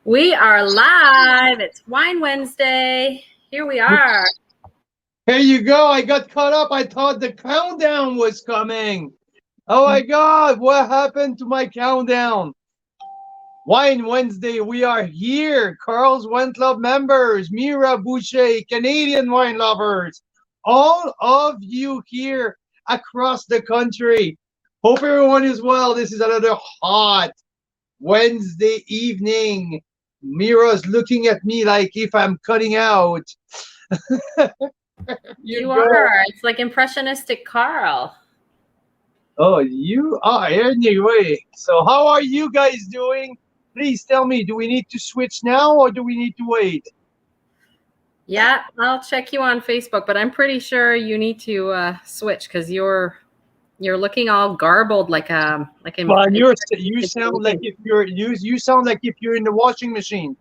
We are live. It's Wine Wednesday. Here we are. Here you go. I got caught up. I thought the countdown was coming. Oh my God, what happened to my countdown? Wine Wednesday, we are here. Carl's Wine Club members, Mira Boucher, Canadian wine lovers, all of you here across the country. Hope everyone is well. This is another hot Wednesday evening. Mira's looking at me like if I'm cutting out. You are. It's like impressionistic Carl. Oh, you are anyway. So how are you guys doing? Please tell me, do we need to switch now or do we need to wait? Yeah, I'll check you on Facebook, but I'm pretty sure you need to switch because you're looking all garbled like Well, you sound like if you sound like if you're in the washing machine.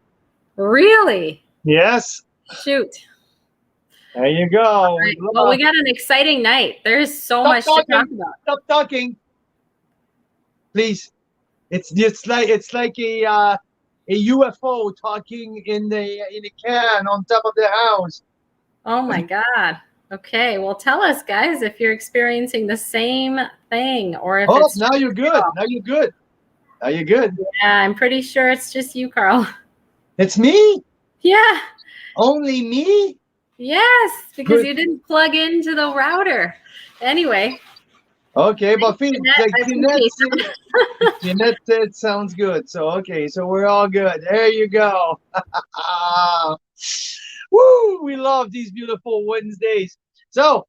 Really? Yes. Shoot. There you go. Right. Well, we got an exciting night. There's so much to talk about. Stop talking, please. It's like a UFO talking in a can on top of the house. Oh my God. Okay, well, tell us, guys, if you're experiencing the same thing or if it's now you're good. Now you're good. Now you're good. Yeah, I'm pretty sure it's just you, Carl. It's me? Yeah. Only me? Yes, because you didn't plug into the router. Anyway. Okay, but Jeanette said sounds good. So, okay, so we're all good. There you go. Woo! We love these beautiful Wednesdays. So,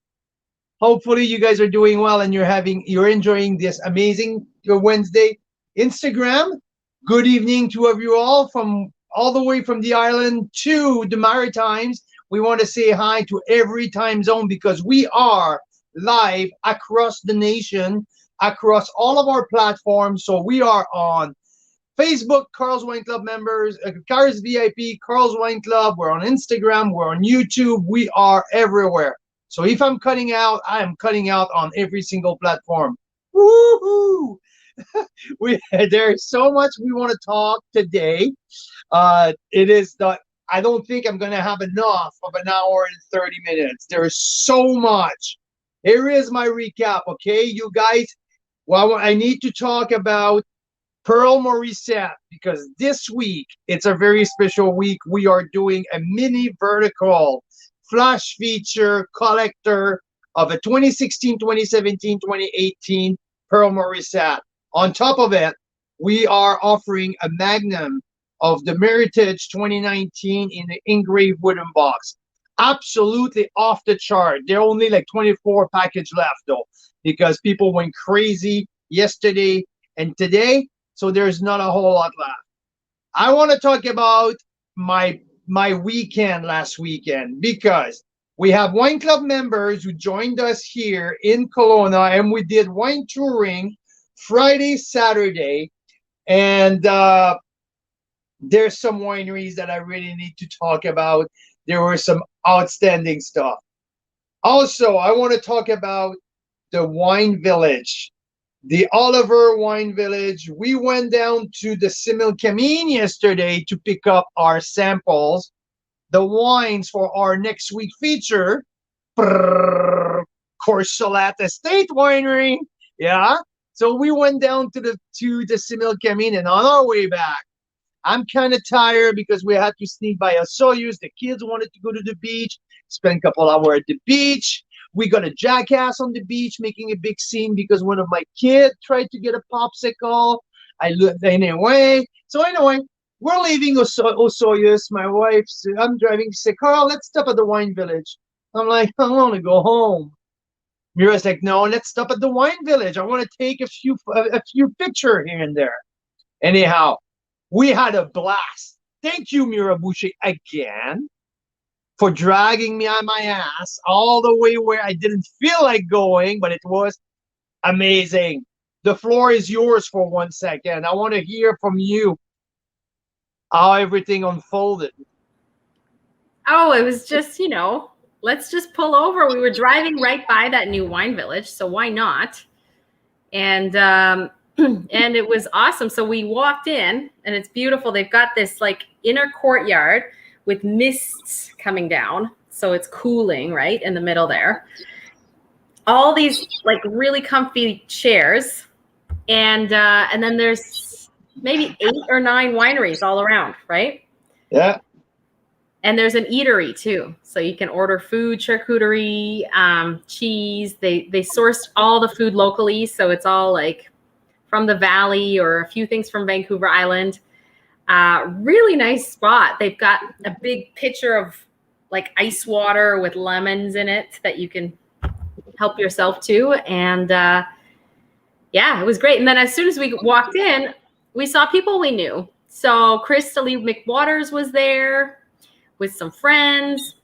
hopefully you guys are doing well and you're enjoying this amazing Wednesday. Instagram, good evening to you all from all the way from the island to the Maritimes. We want to say hi to every time zone because we are live across the nation, across all of our platforms. So we are on Facebook, Carl's Wine Club members, Carl's VIP, Carl's Wine Club. We're on Instagram. We're on YouTube. We are everywhere. So if I'm cutting out, I am cutting out on every single platform. Woohoo! There's so much we want to talk today. I don't think I'm going to have enough of an hour and 30 minutes. There is so much. Here is my recap, okay, you guys? Well, I need to talk about Pearl Morissette because this week, it's a very special week. We are doing a mini vertical flash feature collector of a 2016, 2017, 2018 Pearl Morissette. On top of it, we are offering a magnum of the Meritage 2019 in the engraved wooden box. Absolutely off the chart. There are only like 24 packages left though, because people went crazy yesterday and today, so there's not a whole lot left. I want to talk about my weekend last weekend because we have wine club members who joined us here in Kelowna and we did wine touring Friday, Saturday, and there's some wineries that I really need to talk about. There were some outstanding stuff. Also, I want to talk about the wine village, the Oliver Wine Village. We went down to the Similkameen yesterday to pick up our samples, the wines for our next week feature, Corsolat Estate Winery. Yeah. So we went down to the Similkameen, and on our way back, I'm kind of tired because we had to sneak by a Soyuz. The kids wanted to go to the beach, spend a couple hours at the beach. We got a jackass on the beach making a big scene because one of my kids tried to get a popsicle. I looked anyway. So anyway, we're leaving Osoyoos. My wife's, I'm driving. She said, Carl, let's stop at the wine village. I'm like, I want to go home. Mira's like, no, let's stop at the wine village. I want to take a few pictures here and there. Anyhow, we had a blast. Thank you, Mira Boucher, again, for dragging me on my ass all the way where I didn't feel like going, but it was amazing. The floor is yours for 1 second. I want to hear from you how everything unfolded. Oh, it was just, let's just pull over. We were driving right by that new wine village, so why not? And and it was awesome. So we walked in, and it's beautiful. They've got this like inner courtyard with mists coming down, so it's cooling right in the middle there. All these like really comfy chairs, and then there's maybe 8 or 9 wineries all around, right? Yeah. And there's an eatery too, so you can order food, charcuterie, cheese. They sourced all the food locally, so it's all like from the valley or a few things from Vancouver Island. Really nice spot. They've got a big pitcher of like ice water with lemons in it that you can help yourself to. And yeah, it was great. And then as soon as we walked in, we saw people we knew. So Christalie McWaters was there with some friends.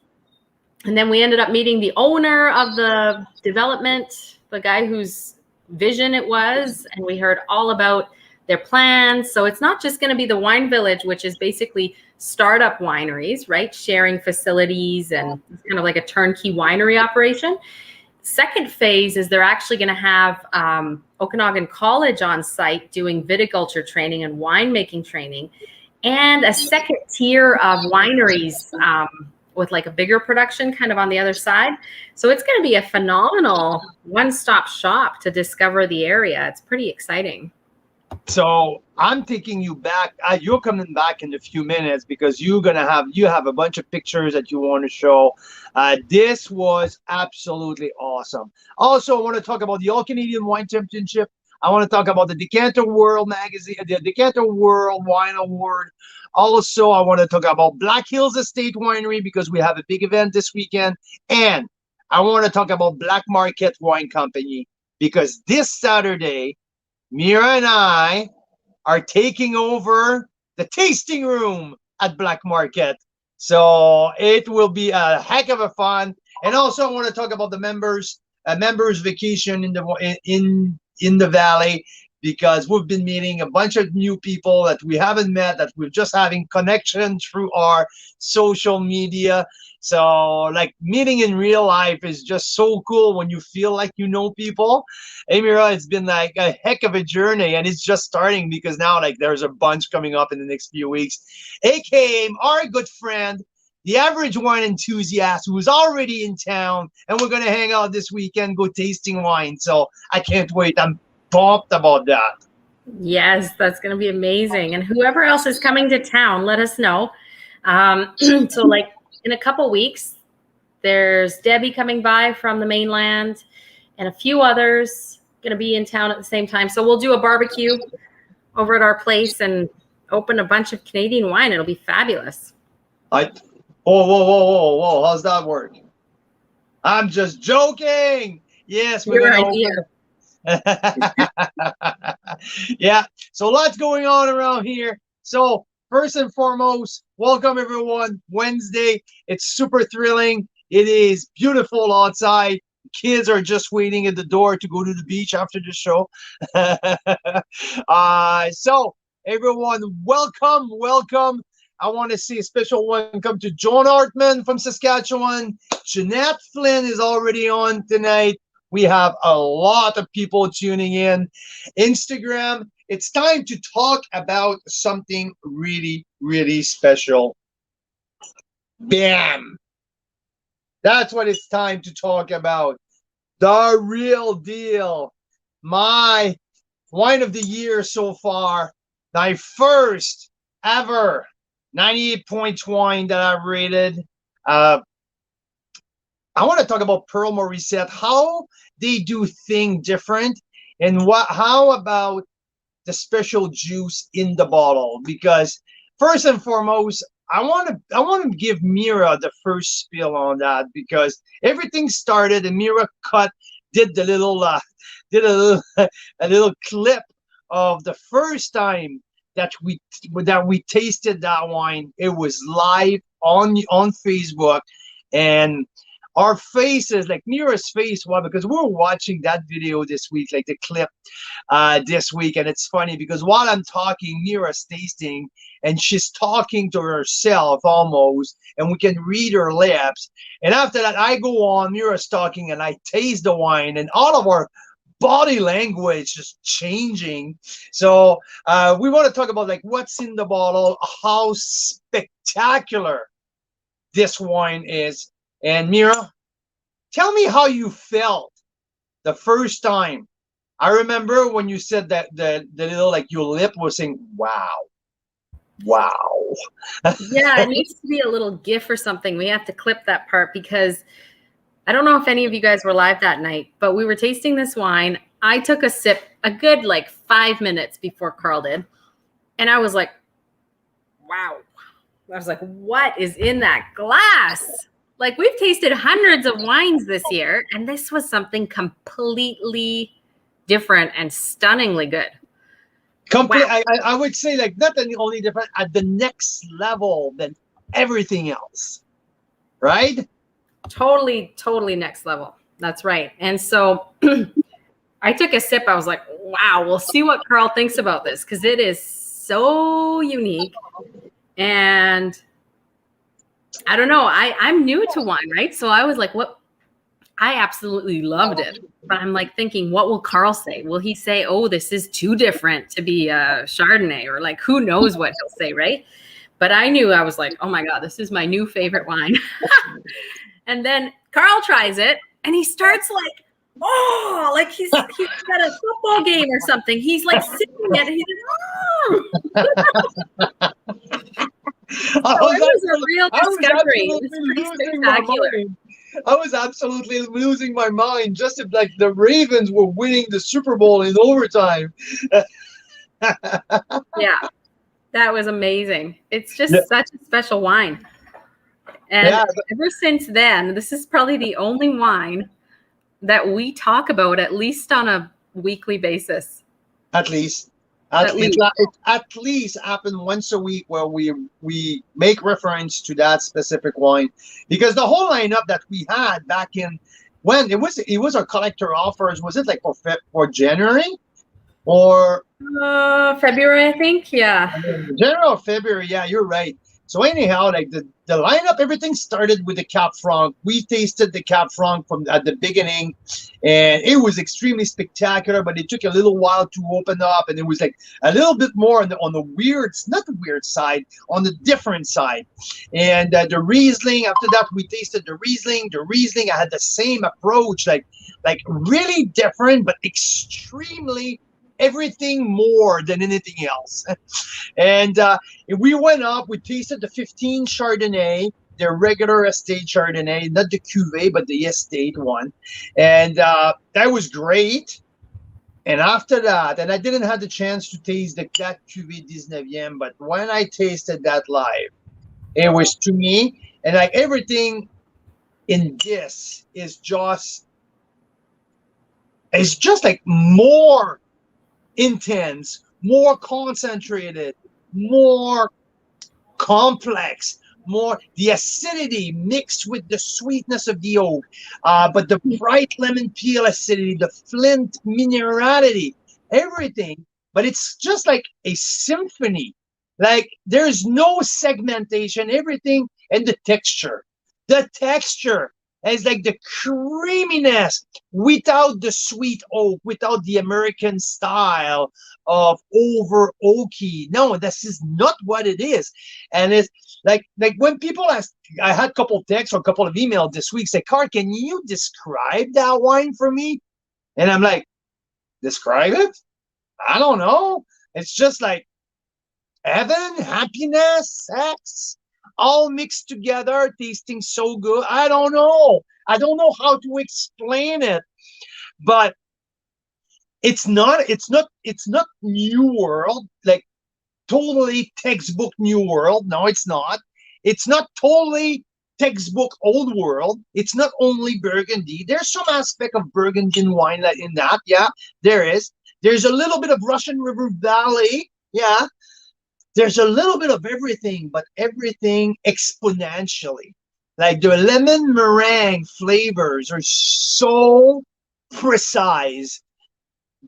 And then we ended up meeting the owner of the development, the guy whose vision it was. And we heard all about their plans. So it's not just going to be the wine village, which is basically startup wineries, right? Sharing facilities, and it's kind of like a turnkey winery operation. Second phase is they're actually going to have Okanagan College on site doing viticulture training and winemaking training, and a second tier of wineries with like a bigger production kind of on the other side. So it's going to be a phenomenal one-stop shop to discover the area. It's pretty exciting. So I'm taking you back. You're coming back in a few minutes because you have a bunch of pictures that you want to show. This was absolutely awesome. Also, I want to talk about the All Canadian Wine Championship. I want to talk about the Decanter World Magazine, the Decanter World Wine Award. Also, I want to talk about Black Hills Estate Winery because we have a big event this weekend. And I want to talk about Black Market Wine Company because this Saturday, Mira and I are taking over the tasting room at Black Market. So it will be a heck of a fun. And also I want to talk about the members vacation in the valley, because we've been meeting a bunch of new people that we haven't met, that we're just having connection through our social media. So like meeting in real life is just so cool when you feel like you know people. Hey, Mira, it's been like a heck of a journey, and it's just starting because now like there's a bunch coming up in the next few weeks. AKA our good friend, the average wine enthusiast who's already in town, and we're going to hang out this weekend, go tasting wine. So I can't wait. I'm pumped about that. Yes, that's going to be amazing. And whoever else is coming to town, let us know. So like in a couple weeks, there's Debbie coming by from the mainland and a few others going to be in town at the same time. So we'll do a barbecue over at our place and open a bunch of Canadian wine. It'll be fabulous. Whoa. How's that work? I'm just joking. Yes, we're going to open. Yeah, so lots going on around here. So first and foremost, welcome everyone. Wednesday, it's super thrilling. It is beautiful outside. Kids are just waiting at the door to go to the beach after the show. So everyone, welcome. I want to say a special welcome to John Hartman from Saskatchewan. Jeanette Flynn is already on tonight. We have a lot of people tuning in. Instagram, it's time to talk about something really, really special. Bam! That's what it's time to talk about. The real deal. My wine of the year so far. My first ever 98-point wine that I've rated. I want to talk about Pearl Morissette, how they do things different, and how about the special juice in the bottle. Because first and foremost, I want to give Mira the first spiel on that, because everything started and Mira did a little clip of the first time that we tasted that wine. It was live on Facebook, and our faces, like Mira's face, well, because we're watching that video this week, like the clip this week, and it's funny because while I'm talking, Mira's tasting, and she's talking to herself almost, and we can read her lips. And after that, I go on, Mira's talking, and I taste the wine, and all of our body language is changing. So we want to talk about like what's in the bottle, how spectacular this wine is. And Mira, tell me how you felt the first time. I remember when you said that the little like your lip was saying, wow. Wow. Yeah, it needs to be a little GIF or something. We have to clip that part because I don't know if any of you guys were live that night, but we were tasting this wine. I took a sip a good like 5 minutes before Carl did. And I was like, wow. I was like, what is in that glass? Like, we've tasted hundreds of wines this year, and this was something completely different and stunningly good. Wow. I would say like not only different, at the next level than everything else, right? Totally next level. That's right. And so I took a sip. I was like, wow, we'll see what Carl thinks about this because it is so unique. And I don't know. I'm new to wine, right? So I was like, what? I absolutely loved it. But I'm like thinking, what will Carl say? Will he say, oh, this is too different to be a Chardonnay? Or like, who knows what he'll say, right? But I knew, I was like, oh my God, this is my new favorite wine. And then Carl tries it and he starts like, oh, like he's at a football game or something. He's like sitting it and he's like, oh. So it was a real discovery. It was pretty spectacular. I was absolutely losing my mind just if like the Ravens were winning the Super Bowl in overtime. Yeah, that was amazing. It's just such a special wine. And ever since then, this is probably the only wine that we talk about at least on a weekly basis. At least. It at least happen once a week where we make reference to that specific wine, because the whole lineup that we had back in when it was our collector offers, was it like for January or February, I think? Yeah, January or February. Yeah, you're right. So anyhow, like the lineup, everything started with the Cap Franc. We tasted the Cap Franc from at the beginning, and it was extremely spectacular. But it took a little while to open up, and it was like a little bit more on the weird, not the weird side, on the different side. And the Riesling. After that, we tasted the Riesling. The Riesling, I had the same approach, like really different, but extremely everything more than anything else. And we went up, we tasted the 15 Chardonnay, the regular estate Chardonnay, not the cuvee, but the estate one. And that was great. And after that, and I didn't have the chance to taste that cuvee 19e, but when I tasted that live, it was, to me, and like everything in this is just, it's just like more intense, more concentrated, more complex, more the acidity mixed with the sweetness of the oak, but the bright lemon peel acidity, the flint minerality, everything. But it's just like a symphony. Like there's no segmentation, everything, and the texture. The texture is like the creaminess without the sweet oak, without the American style of over oaky. No, this is not what it is. And it's like when people ask, I had a couple of texts or a couple of emails this week say, Carl, can you describe that wine for me? And I'm like, describe it? I don't know. It's just like heaven, happiness, sex, all mixed together, tasting so good. I don't know how to explain it, but it's not new world, like totally textbook new world. No, it's not. It's not totally textbook old world. It's not only Burgundy. There's some aspect of Burgundian wine in that. Yeah, there is. There's a little bit of Russian River Valley. Yeah. There's a little bit of everything, but everything exponentially. Like the lemon meringue flavors are so precise.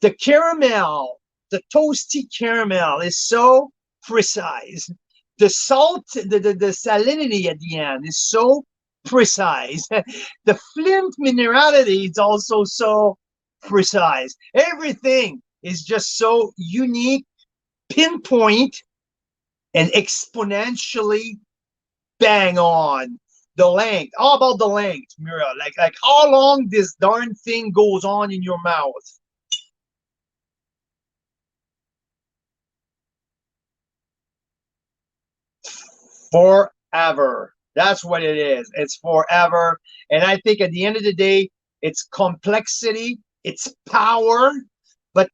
The caramel, the toasty caramel is so precise. The salt, the salinity at the end is so precise. The flint minerality is also so precise. Everything is just so unique, pinpoint, and exponentially bang on. The length. All about the length, Mira. Like how long this darn thing goes on in your mouth. Forever. That's what it is. It's forever. And I think at the end of the day, it's complexity, it's power, but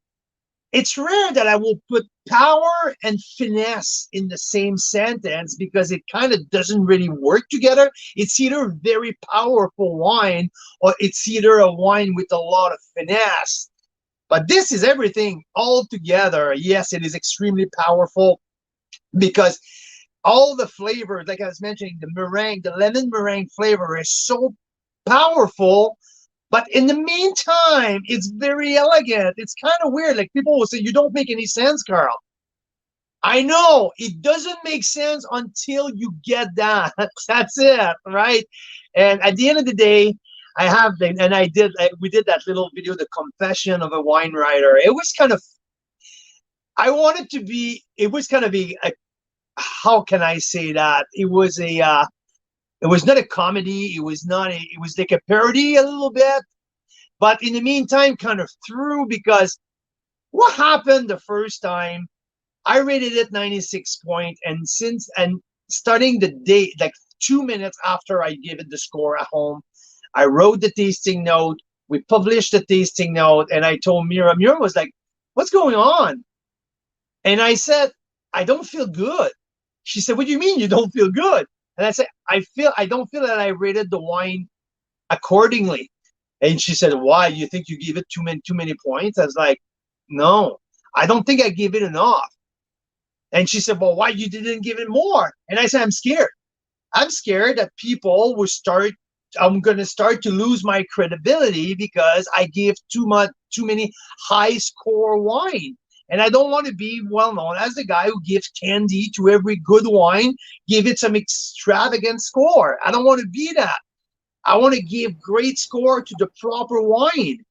it's rare that I will put power and finesse in the same sentence because it kind of doesn't really work together. It's either a very powerful wine or it's either a wine with a lot of finesse. But this is everything all together. Yes, it is extremely powerful because all the flavors, like I was mentioning, the meringue, the lemon meringue flavor is so powerful. But in the meantime, it's very elegant. It's kind of weird. Like people will say, you don't make any sense, Carl. I know it doesn't make sense until you get that. That's it, right? And at the end of the day, I have been, and we did that little video, The Confession of a Wine Writer. It was kind of, I wanted to be, it was kind of a how can I say that? It was not a comedy. It was like a parody a little bit. But in the meantime, kind of through, because what happened the first time, I rated it 96 point, and starting the day, like 2 minutes after I gave it the score at home, I wrote the tasting note. We published the tasting note, and I told Mira. Mira was like, "What's going on?" And I said, "I don't feel good." She said, "What do you mean you don't feel good?" And I said, I don't feel that I rated the wine accordingly." And she said, "Why? You think you gave it too many points?" I was like, "No, I don't think I gave it enough." And she said, "Well, why you didn't give it more?" And I said, "I'm scared. I'm scared that people will start. I'm going to start to lose my credibility because I give too many high score wine. And I don't want to be well known as the guy who gives candy to every good wine, give it some extravagant score. I don't want to be that. I want to give great score to the proper wine."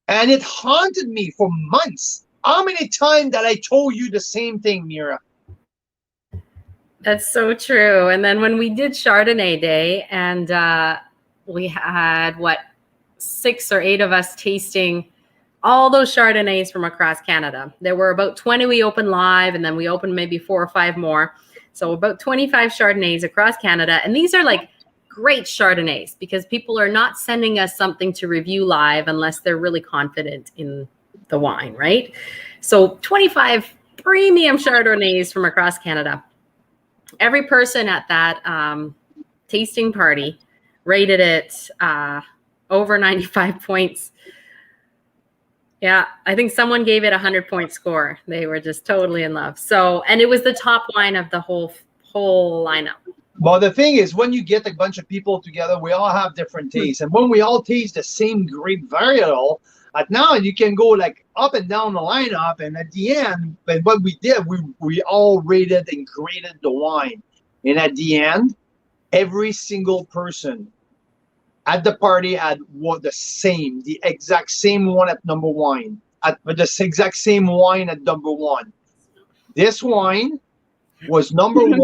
And it haunted me for months. How many times that I told you the same thing, Mira? That's so true. And then when we did Chardonnay Day, and we had 6 or 8 of us tasting all those Chardonnays from across Canada. There were about 20 we opened live, and then we opened maybe 4 or 5 more. So about 25 Chardonnays across Canada. And these are like great Chardonnays because people are not sending us something to review live unless they're really confident in the wine, right? So 25 premium Chardonnays from across Canada. Every person at that tasting party rated it over 95 points. Yeah, I think someone gave it a 100-point score. They were just totally in love. So, and it was the top wine of the whole lineup. Well, the thing is, when you get a bunch of people together, we all have different tastes. And when we all taste the same grape varietal, now you can go like up and down the lineup. And at the end, but what we did, we all rated and graded the wine. And at the end, every single person at the party had the exact same one at number one, the exact same wine at number 1. This wine was number 1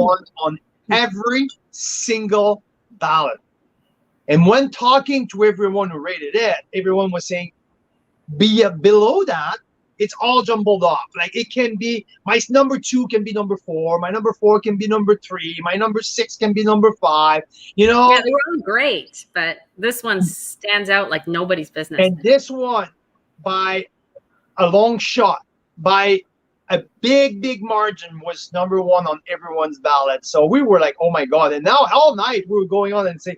on every single ballot. And when talking to everyone who rated it, everyone was saying, below that, it's all jumbled up. Like it can be, my number 2 can be number 4, my number 4 can be number 3, my number 6 can be number 5. You know, yeah, they were all great, but this one stands out like nobody's business. And this one, by a long shot, by a big margin, was number 1 on everyone's ballot. So we were like, oh my God. And now all night we were going on and saying,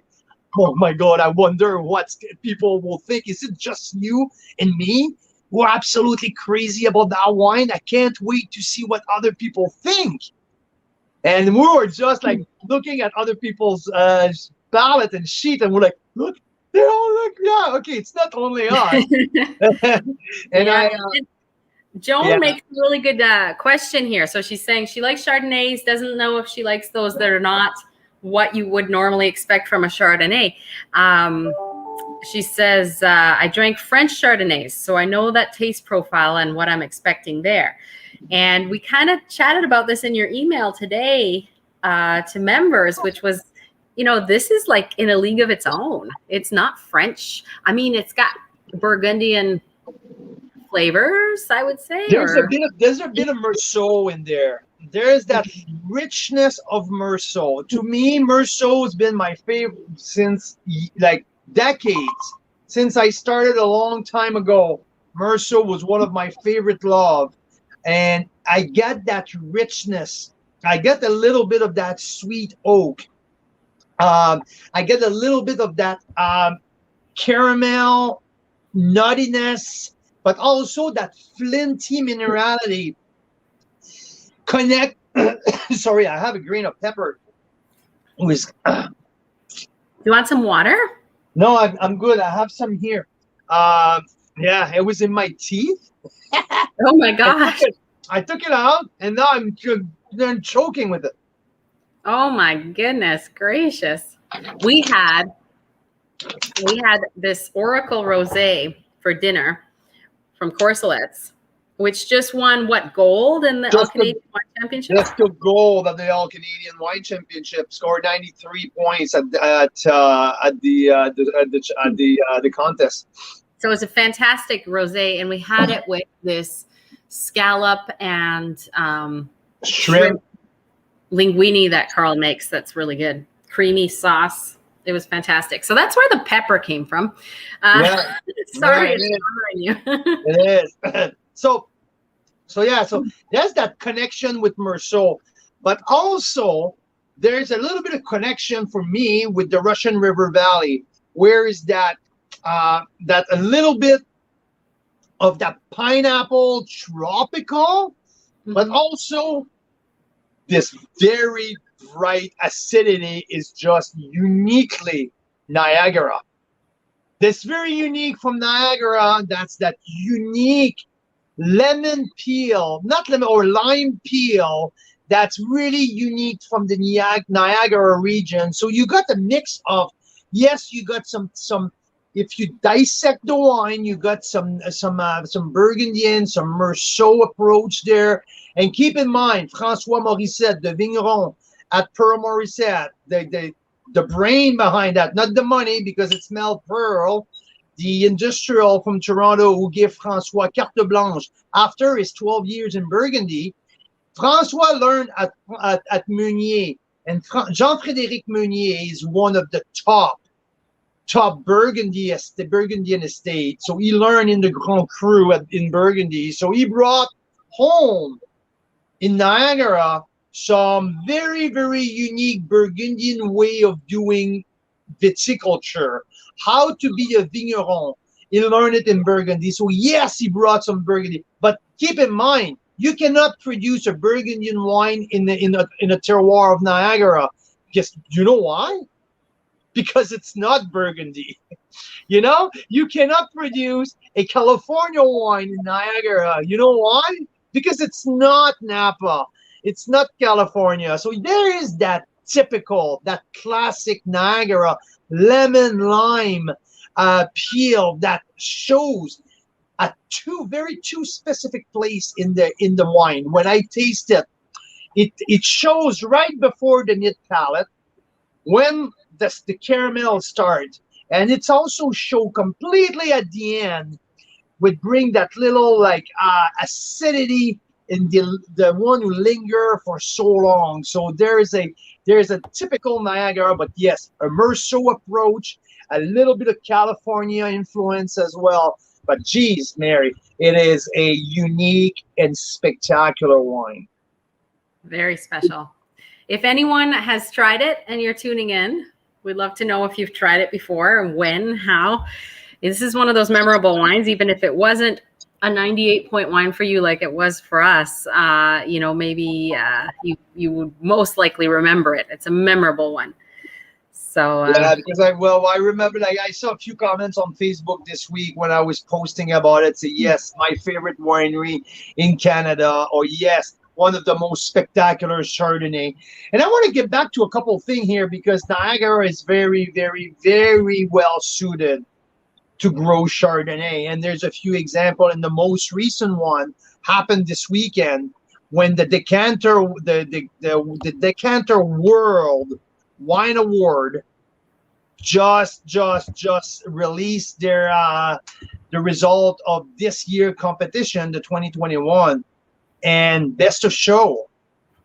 oh my God, I wonder what people will think. Is it just you and me who are absolutely crazy about that wine? I can't wait to see what other people think. And we were just like looking at other people's ballot and sheet, and we're like, look, they all look, yeah, okay, it's not only us. And yeah. Joan makes a really good question here. So she's saying she likes Chardonnays, doesn't know if she likes those that are not what you would normally expect from a Chardonnay. She says, I drank French Chardonnays, so I know that taste profile and what I'm expecting there. And we kind of chatted about this in your email today to members, which was, this is like in a league of its own. It's not French. I mean, it's got Burgundian flavors, I would say. There's a bit of Meursault in there. There's that richness of Meursault. To me, Meursault has been my favorite since like decades. Since I started a long time ago, Meursault was one of my favorite love. And I get that richness. I get a little bit of that sweet oak. I get a little bit of that caramel nuttiness, but also that flinty minerality. Sorry, I have a grain of pepper. You want some water? No, I'm good. I have some here. Yeah, it was in my teeth. Oh my gosh. I took it out, and now I'm choking with it. Oh my goodness gracious. We had this Oracle Rosé for dinner from Corselet's, which just won gold in the All Canadian Wine Championship. That's the gold of the All Canadian Wine Championship. Scored 93 points at the contest. So it was a fantastic rosé, and we had it with this scallop and shrimp linguine that Carl makes. That's really good. Creamy sauce. It was fantastic. So that's where the pepper came from. Yeah. Sorry, it's bothering you. It is. So there's that connection with Meursault, but also there's a little bit of connection for me with the Russian River Valley. Where is that a little bit of that pineapple tropical, but also this very bright acidity is just uniquely Niagara. That's very unique from Niagara. That's that unique lemon peel, not lemon or lime peel. That's really unique from the Niagara region. So you got the mix of, yes, you got some. If you dissect the wine, you got some Burgundian, some Meursault approach there. And keep in mind, François Morissette, the vigneron at Pearl Morissette, the brain behind that, not the money, because it smelled pearl, the industrial from Toronto who gave François carte blanche after his 12 years in Burgundy. François learned at Meunier, and Jean-Frédéric Meunier is one of the top Burgundian estate. So he learned in the Grand Cru in Burgundy. So he brought home in Niagara some very, very unique Burgundian way of doing viticulture, how to be a vigneron. He learned it in Burgundy. So yes, he brought some Burgundy, but keep in mind, you cannot produce a Burgundian wine in a terroir of Niagara. Just, you know why? Because it's not Burgundy. You cannot produce a California wine in Niagara. You know why? Because it's not Napa. It's not California. So there is that typical, that classic Niagara lemon lime peel that shows a very specific place in the wine. When I taste it, it shows right before the nit palate when the caramel starts, and it's also show completely at the end, would bring that little acidity in the one who linger for so long. So there's a typical Niagara, but yes, a Meursault approach, a little bit of California influence as well. But geez, Mary, it is a unique and spectacular wine. Very special. If anyone has tried it and you're tuning in, we'd love to know if you've tried it before and when, how. This is one of those memorable wines, even if it wasn't a 98-point wine for you like it was for us. Maybe you would most likely remember it. It's a memorable one. So yeah, because I remember I saw a few comments on Facebook this week when I was posting about it. Say yes, my favorite winery in Canada, or yes, one of the most spectacular Chardonnay. And I want to get back to a couple of things here, because Niagara is very, very, very well suited to grow Chardonnay. And there's a few examples, and the most recent one happened this weekend when the Decanter World Wine Award just released their the result of this year competition, the 2021, and best of show.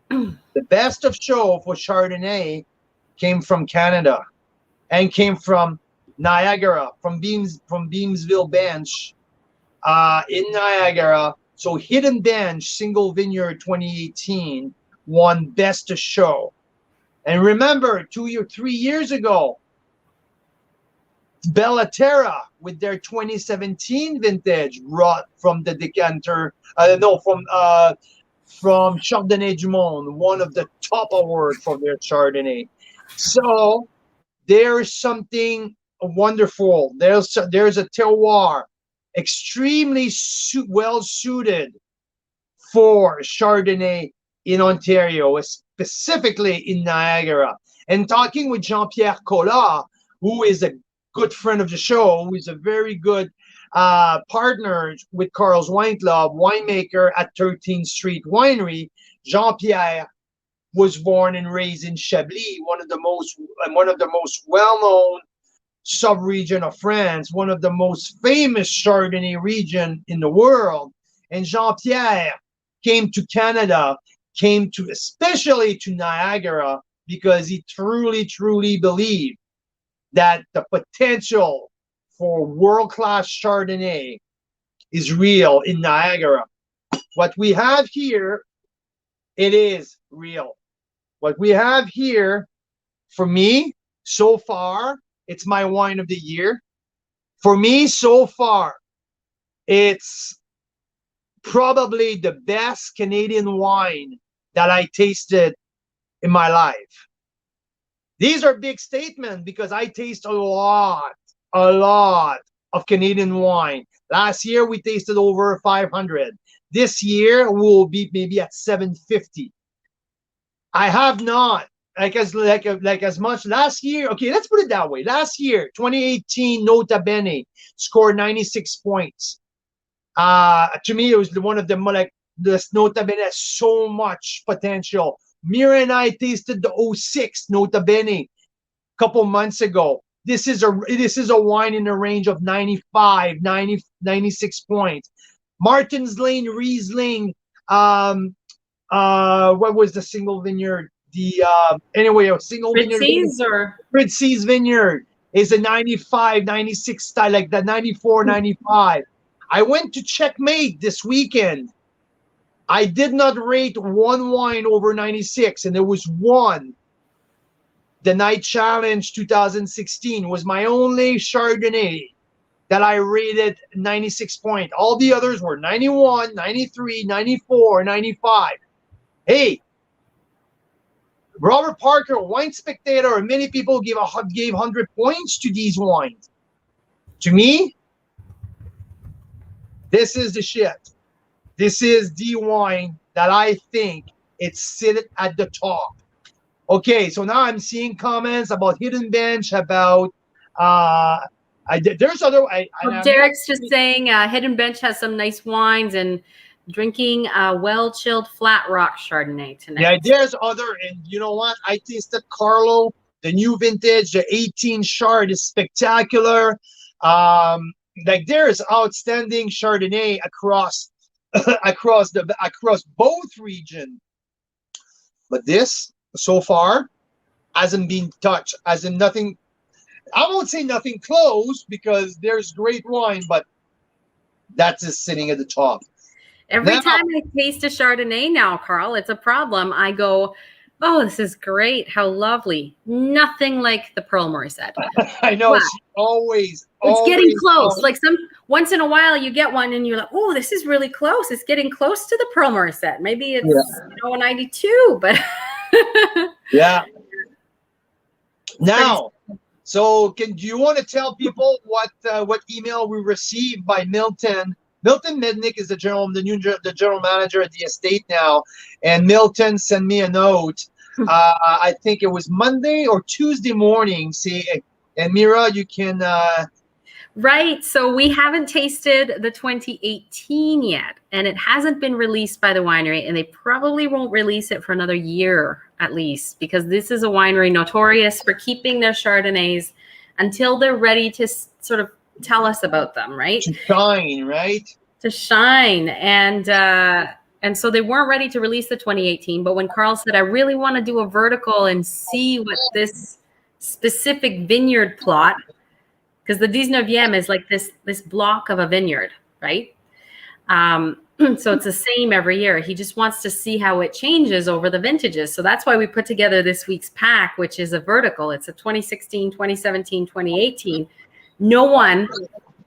The best of show for Chardonnay came from Canada and came from Niagara, from Beamsville Bench in Niagara. So Hidden Bench Single Vineyard 2018 won best of show. And remember, 2 or 3 years ago, Bellaterra with their 2017 vintage brought from the decanter, from Chardonnay du Monde, one of the top awards for their Chardonnay. So there's something wonderful. There's a terroir extremely well suited for Chardonnay in Ontario, specifically in Niagara. And talking with Jean-Pierre Collat, who is a good friend of the show, who is a very good partner with Carl's Wine Club, winemaker at 13th Street Winery. Jean-Pierre was born and raised in Chablis, one of the most well-known sub-region of France, one of the most famous Chardonnay region in the world. And Jean-Pierre came to Canada, especially to Niagara, because he truly believed that the potential for world-class Chardonnay is real in Niagara. What we have here, it is real. What we have here, for me, so far, it's my wine of the year. For me, so far, it's probably the best Canadian wine that I tasted in my life. These are big statements because I taste a lot of Canadian wine. Last year, we tasted over 500. This year, we'll be maybe at 750. I have not, like as much last year. Okay, let's put it that way. Last year, 2018, Nota Bene scored 96 points. To me, it was one of the, like, this Nota Bene has so much potential. Mira and I tasted the 06 Nota Bene a couple months ago. This is a wine in the range of 95, 90, 96 points. Martin's Lane Riesling, what was the single vineyard? A single vineyard. Fritzi's Vineyard is a 95, 96 style, like the 94, 95. I went to Checkmate this weekend. I did not rate one wine over 96, and there was one. The Night Challenge 2016 was my only Chardonnay that I rated 96 points. All the others were 91, 93, 94, 95. Hey, Robert Parker, Wine Spectator, and many people gave 100 points to these wines. To me, this is the shit. This is the wine that I think it's sit at the top. Okay, so now I'm seeing comments about Hidden Bench, about there's other. Derek's just saying Hidden Bench has some nice wines, and drinking well-chilled Flat Rock Chardonnay tonight. Yeah, there's other, and you know what? I tasted Carlo, the new vintage, the 18 Chard is spectacular. Like there's outstanding Chardonnay across both regions, but this so far hasn't been touched. As in nothing. I won't say nothing close because there's great wine, but that's just sitting at the top. Every time I taste a Chardonnay now, Carl, it's a problem. I go, oh, this is great. How lovely. Nothing like the Pearl Morissette. I know. Wow. It's getting close. Like once in a while you get one and you're like, oh, this is really close. It's getting close to the Pearl Morissette. Maybe it's a 92, but yeah. Now, so do you want to tell people what email we received by Milton? Milton Mednick is the general manager at the estate now, and Milton sent me a note. I think it was Monday or Tuesday morning. See, and Mira, you can. Right. So we haven't tasted the 2018 yet, and it hasn't been released by the winery, and they probably won't release it for another year at least, because this is a winery notorious for keeping their Chardonnays until they're ready to sort of tell us about them, right? To shine, right? To shine. And so they weren't ready to release the 2018, but when Carl said, I really want to do a vertical and see what this specific vineyard plot, because the Dix-Neuvieme is like this block of a vineyard, right? So it's the same every year. He just wants to see how it changes over the vintages. So that's why we put together this week's pack, which is a vertical. It's a 2016, 2017, 2018. No one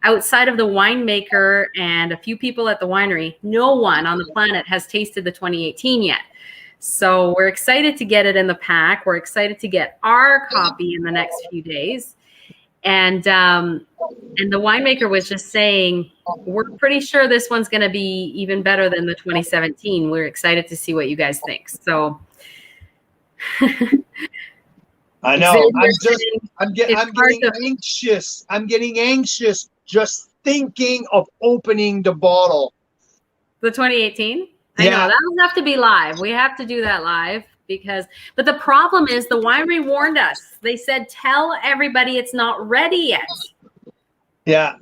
outside of the winemaker and a few people at the winery, no one on the planet has tasted the 2018 yet. So we're excited to get it in the pack. We're excited to get our copy in the next few days. And the winemaker was just saying, we're pretty sure this one's going to be even better than the 2017. We're excited to see what you guys think. So I know. I'm getting anxious. I'm getting anxious just thinking of opening the bottle. The 2018? I Yeah. know. That'll have to be live. We have to do that live. But the problem is the winery warned us. They said, tell everybody it's not ready yet. Yeah.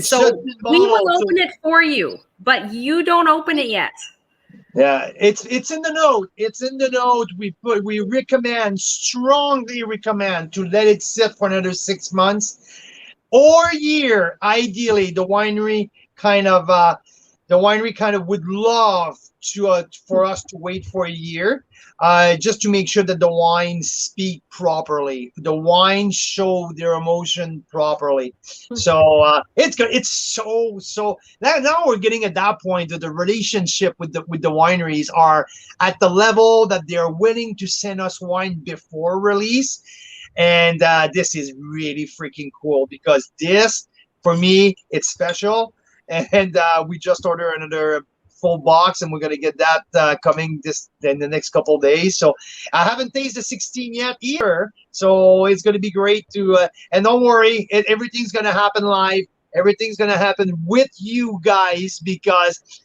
So we will open it for you, but you don't open it yet. Yeah, it's in the note. It's in the note. We strongly recommend to let it sit for another 6 months or a year. Ideally, the winery kind of would love to for us to wait for a year, just to make sure that the wines speak properly, the wines show their emotion properly. So it's good. It's so now we're getting at that point that the relationship with the wineries are at the level that they're willing to send us wine before release, and this is really freaking cool because this, for me, it's special. And we just ordered another full box, and we're gonna get that coming in the next couple of days. So I haven't tasted the 16 yet either, so it's gonna be great to. And don't worry, everything's gonna happen live. Everything's gonna happen with you guys because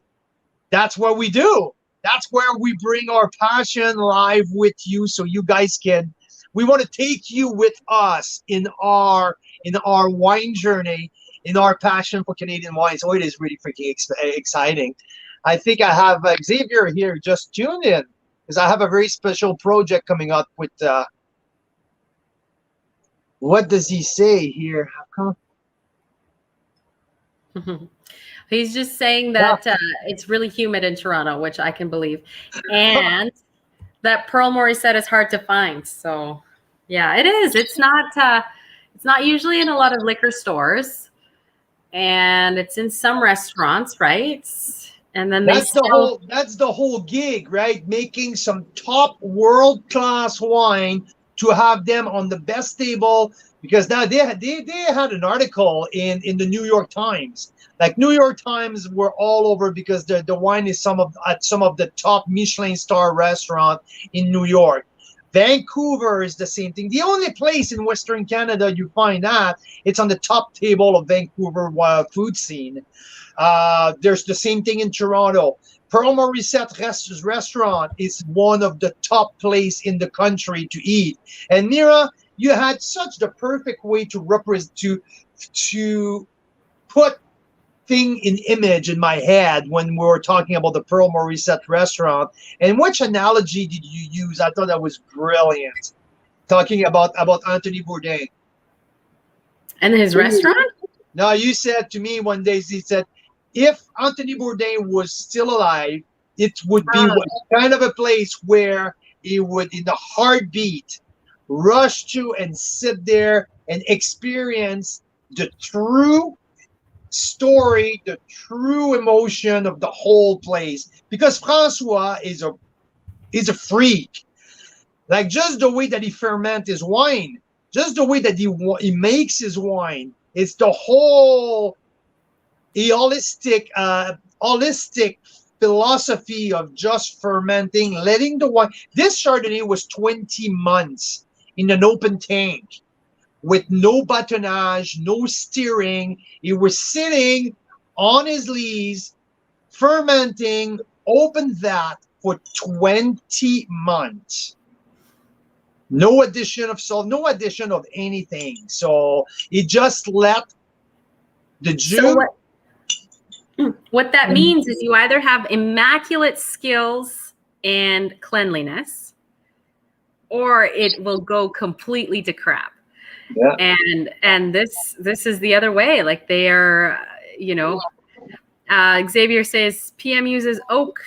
that's what we do. That's where we bring our passion live with you, so you guys can. We want to take you with us in our wine journey, in our passion for Canadian wine. So it is really freaking exciting. I think I have Xavier here just tuned in because I have a very special project coming up with, what does he say here? How come? He's just saying that it's really humid in Toronto, which I can believe. And that Pearl Morissette is hard to find. So yeah, it is. It's not usually in a lot of liquor stores. And it's in some restaurants, right? And then that's the whole gig, right? Making some top world-class wine to have them on the best table, because now they had an article in the New York Times. Like New York Times were all over because the wine is at some of the top Michelin star restaurant in New York. Vancouver is the same thing. The only place in Western Canada you find that, it's on the top table of Vancouver food scene. There's the same thing in Toronto. Pearl Morissette restaurant is one of the top place in the country to eat. And Mira, you had such the perfect way to represent, to put thing in image in my head when we were talking about the Pearl Morissette restaurant. And which analogy did you use? I thought that was brilliant. Talking about Anthony Bourdain. And his restaurant? No, you said to me one day, he said, if Anthony Bourdain was still alive, it would be kind of a place where he would, in a heartbeat, rush to and sit there and experience the true story, the true emotion of the whole place. Because Francois is a freak. Like just the way that he ferments his wine, just the way that he makes his wine, it's the whole holistic philosophy of just fermenting, letting the wine. This Chardonnay was 20 months in an open tank, with no batonnage, no steering. He was sitting on his lees, fermenting, open vat for 20 months. No addition of salt, no addition of anything. So he just let the juice. So what that means is you either have immaculate skills and cleanliness, or it will go completely to crap. Yeah. And this is the other way. Like they are, Xavier says PM uses oak,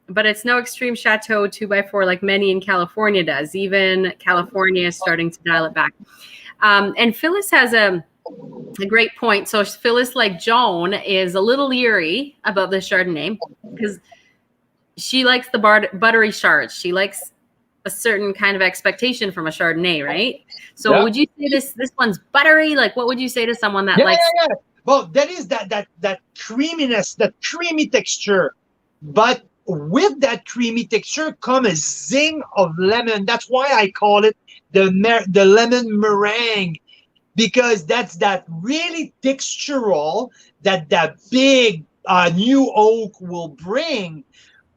but it's no extreme Chateau 2x4 like many in California does. Even California is starting to dial it back. And Phyllis has a great point. So Phyllis, like Joan, is a little leery about the Chardonnay because she likes the buttery shards. She likes a certain kind of expectation from a Chardonnay, right? So would you say this one's buttery? Like, what would you say to someone that likes? Yeah. Well, that is that creaminess, that creamy texture, but with that creamy texture come a zing of lemon. That's why I call it the lemon meringue, because that's that really textural that big new oak will bring.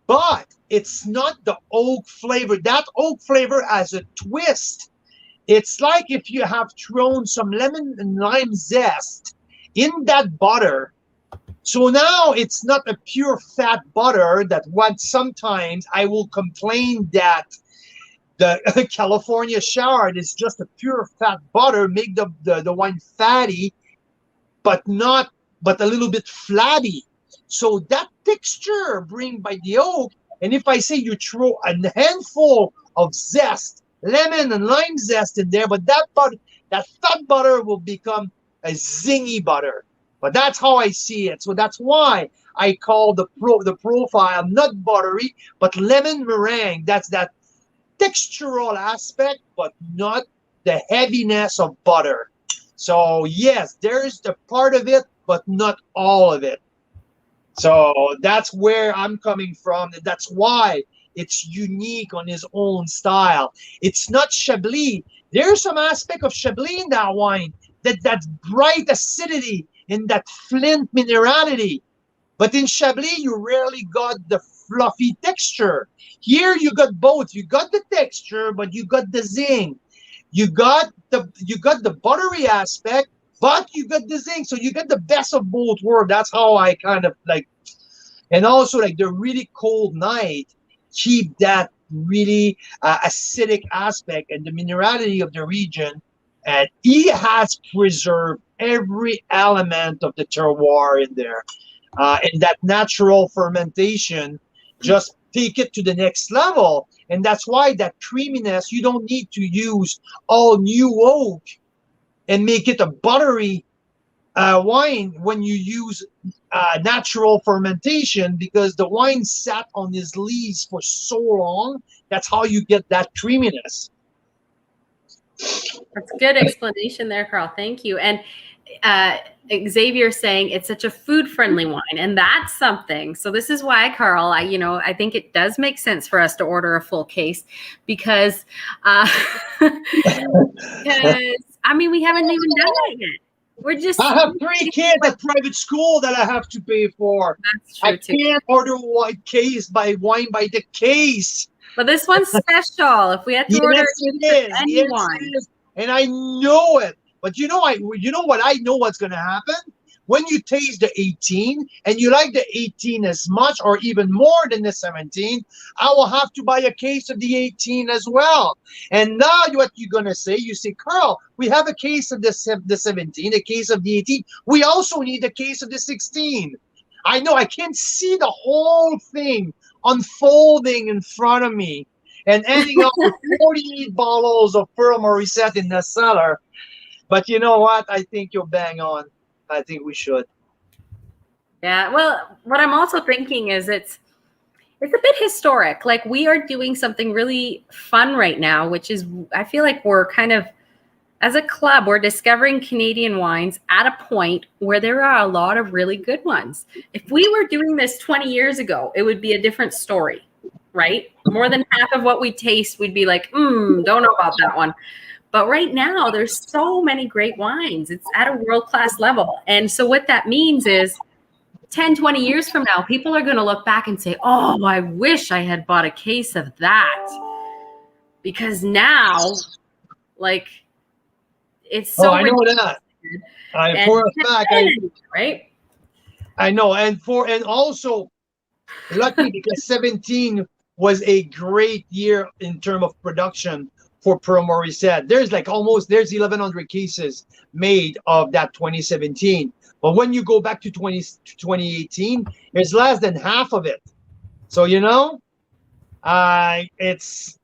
But it's not the oak flavor. That oak flavor has a twist. It's like if you have thrown some lemon and lime zest in that butter. So now it's not a pure fat butter that what sometimes I will complain that the California Chard is just a pure fat butter, make the wine fatty, but a little bit flabby. So that texture bring by the oak, and if I say you throw a handful of zest, lemon and lime zest in there, but that fat butter will become a zingy butter. But that's how I see it. So that's why I call the profile not buttery, but lemon meringue. That's that textural aspect, but not the heaviness of butter. So yes, there's the part of it, but not all of it. So that's where I'm coming from. And that's why it's unique on his own style. It's not Chablis. There's some aspect of Chablis in that wine, that bright acidity and that flint minerality. But in Chablis, you rarely got the fluffy texture. Here you got both. You got the texture, but you got the zing. You got the buttery aspect, but you got the zing. So you got the best of both worlds. That's how I kind of like. And also like the really cold night, keep that really acidic aspect and the minerality of the region. And he has preserved every element of the terroir in there. And that natural fermentation just take it to the next level. And that's why that creaminess, you don't need to use all new oak and make it a buttery wine when you use natural fermentation, because the wine sat on his lees for so long. That's how you get that creaminess. That's a good explanation there, Carl. Thank you. And Xavier saying it's such a food-friendly wine, and that's something. So this is why, Carl, I think it does make sense for us to order a full case because we haven't even done that yet. We're just. I have 3 kids at private school that I have to pay for. That's true. I can't order wine by the case. But this one's special. If we had to order any wine, and I know it. But you know what I know what's going to happen? When you taste the 18 and you like the 18 as much or even more than the 17, I will have to buy a case of the 18 as well. And now what you're going to say, you say, Carl, we have a case of the 17, a case of the 18. We also need a case of the 16. I know I can't see the whole thing unfolding in front of me and ending up with 48 bottles of Pearl Morissette in the cellar. But you know what? I think you're bang on. I think we should. Yeah. Well, what I'm also thinking is it's a bit historic. Like we are doing something really fun right now, which is I feel like we're kind of, as a club, we're discovering Canadian wines at a point where there are a lot of really good ones. If we were doing this 20 years ago, it would be a different story, right? More than half of what we taste, we'd be like, don't know about that one. But right now, there's so many great wines. It's at a world-class level. And so what that means is 10, 20 years from now, people are going to look back and say, oh, I wish I had bought a case of that. Because now, like, it's so I know that. For a fact, right? I know. And also, lucky because 17 was a great year in terms of production for Pearl Morissette. There's 1,100 cases made of that 2017. But when you go back to 2018, it's less than half of it. So, it's,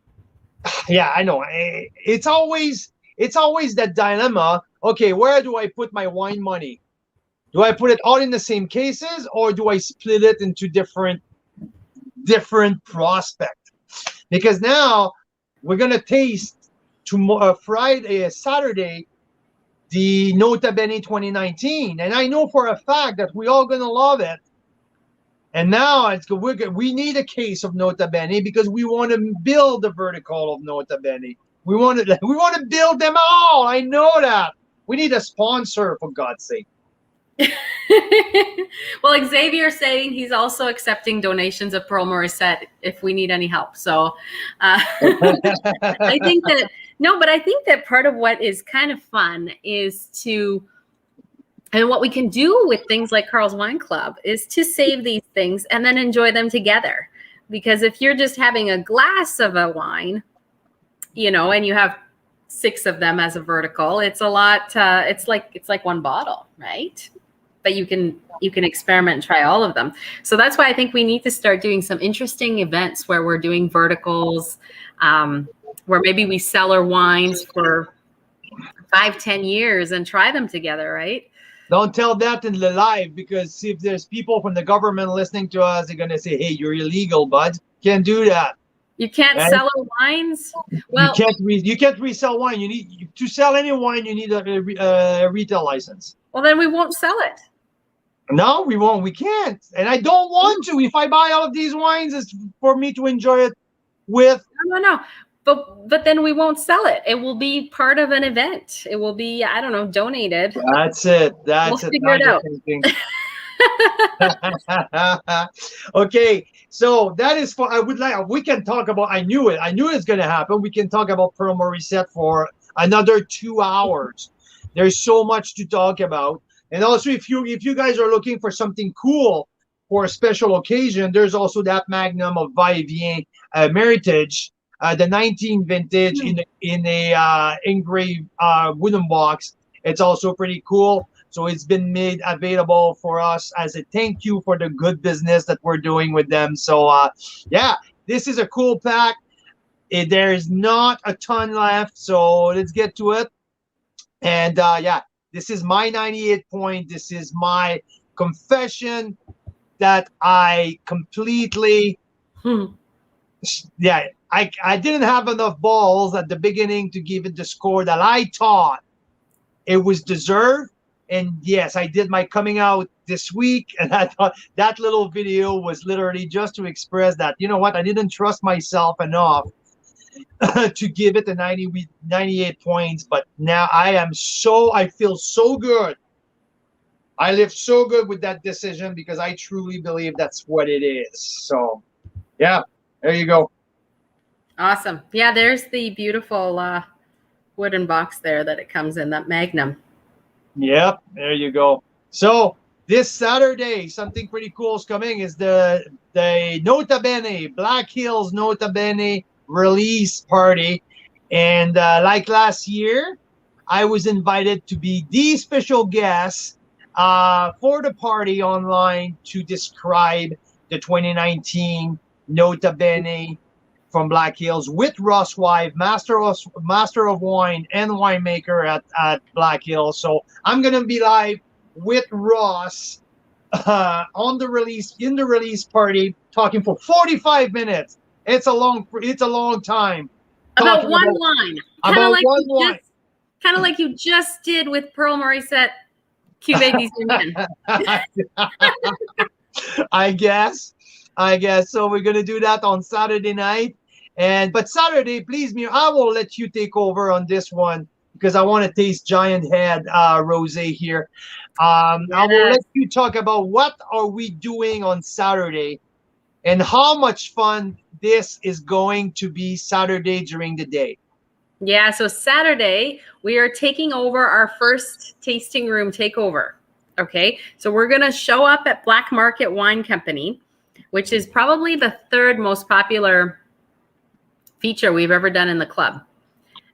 yeah, I know. It's always that dilemma. Okay, where do I put my wine money? Do I put it all in the same cases, or do I split it into different prospects? Because now we're gonna taste tomorrow, Saturday, the Nota Bene 2019, and I know for a fact that we all gonna love it. And now we need a case of Nota Bene because we want to build the vertical of Nota Bene. We want to build them all. I know that. We need a sponsor, for God's sake. Well, Xavier's saying he's also accepting donations of Pearl Morissette if we need any help. So I think that part of what is kind of fun is and what we can do with things like Carl's Wine Club is to save these things and then enjoy them together. Because if you're just having a glass of a wine, and you have 6 of them as a vertical, it's a lot. It's like one bottle, right? But you can experiment and try all of them. So that's why I think we need to start doing some interesting events where we're doing verticals, where maybe we sell our wines for 5-10 years and try them together, right? Don't tell that in the live, because if there's people from the government listening to us, they're gonna say, "Hey, you're illegal, bud. Can't do that. You can't sell our wines." Well, you can't resell wine. You need to sell any wine. You need a retail license. Well, then we won't sell it. No, we won't. We can't. And I don't want to. If I buy all of these wines, it's for me to enjoy it with. No. But then we won't sell it. It will be part of an event. It will be, I don't know, donated. That's it. We'll figure it out. Okay, so that is we can talk about, I knew it's going to happen. We can talk about Pearl Morissette for another 2 hours. There's so much to talk about. And also, if you guys are looking for something cool for a special occasion, there's also that Magnum of Va-et-Vient Meritage, the 19 vintage in a engraved wooden box. It's also pretty cool. So it's been made available for us as a thank you for the good business that we're doing with them. So yeah, this is a cool pack. There's not a ton left, so let's get to it. And yeah, this is my 98 point. This is my confession that I completely, yeah, I didn't have enough balls at the beginning to give it the score that I thought it was deserved. And yes, I did my coming out this week, and I thought that little video was literally just to express that, you know what, I didn't trust myself enough to give it the 98 points. But now I feel so good. I live so good with that decision because I truly believe that's what it is. So yeah, there you go. Awesome. Yeah, there's the beautiful wooden box there that it comes in, that Magnum. Yep, there you go. So this Saturday, something pretty cool is coming. Is the Nota Bene, Black Hills Nota Bene release party. And like last year, I was invited to be the special guest for the party online to describe the 2019 Nota Bene from Black Hills with Ross Wive, master of wine and winemaker at Black Hills. So I'm gonna be live with Ross in the release party, talking for 45 minutes. It's a long time. About one wine. About one wine. Kind of like you just did with Pearl Morissette Cuvée Dix-Neuvieme. I guess. So we're gonna do that on Saturday night. But Saturday, please, Mir, I will let you take over on this one because I want to taste Giant Head rosé here. I will let Yes. you talk about what are we doing on Saturday and how much fun this is going to be Saturday during the day. Yeah, so Saturday, we are taking over our first tasting room takeover. Okay, so we're going to show up at Black Market Wine Company, which is probably the third most popular feature we've ever done in the club.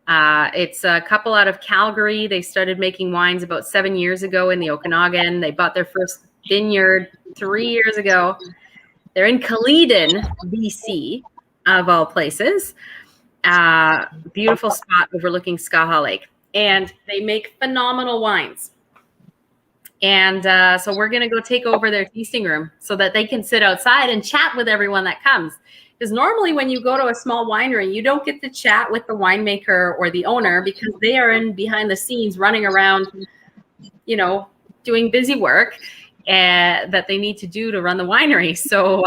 It's a couple out of Calgary. They started making wines about 7 years ago in the Okanagan. They bought their first vineyard 3 years ago. They're in Caledon, BC, of all places. Beautiful spot overlooking Skaha Lake. And they make phenomenal wines. And so we're going to go take over their tasting room so that they can sit outside and chat with everyone that comes. Because normally when you go to a small winery, you don't get to chat with the winemaker or the owner because they are in behind the scenes running around, you know, doing busy work that they need to do to run the winery. So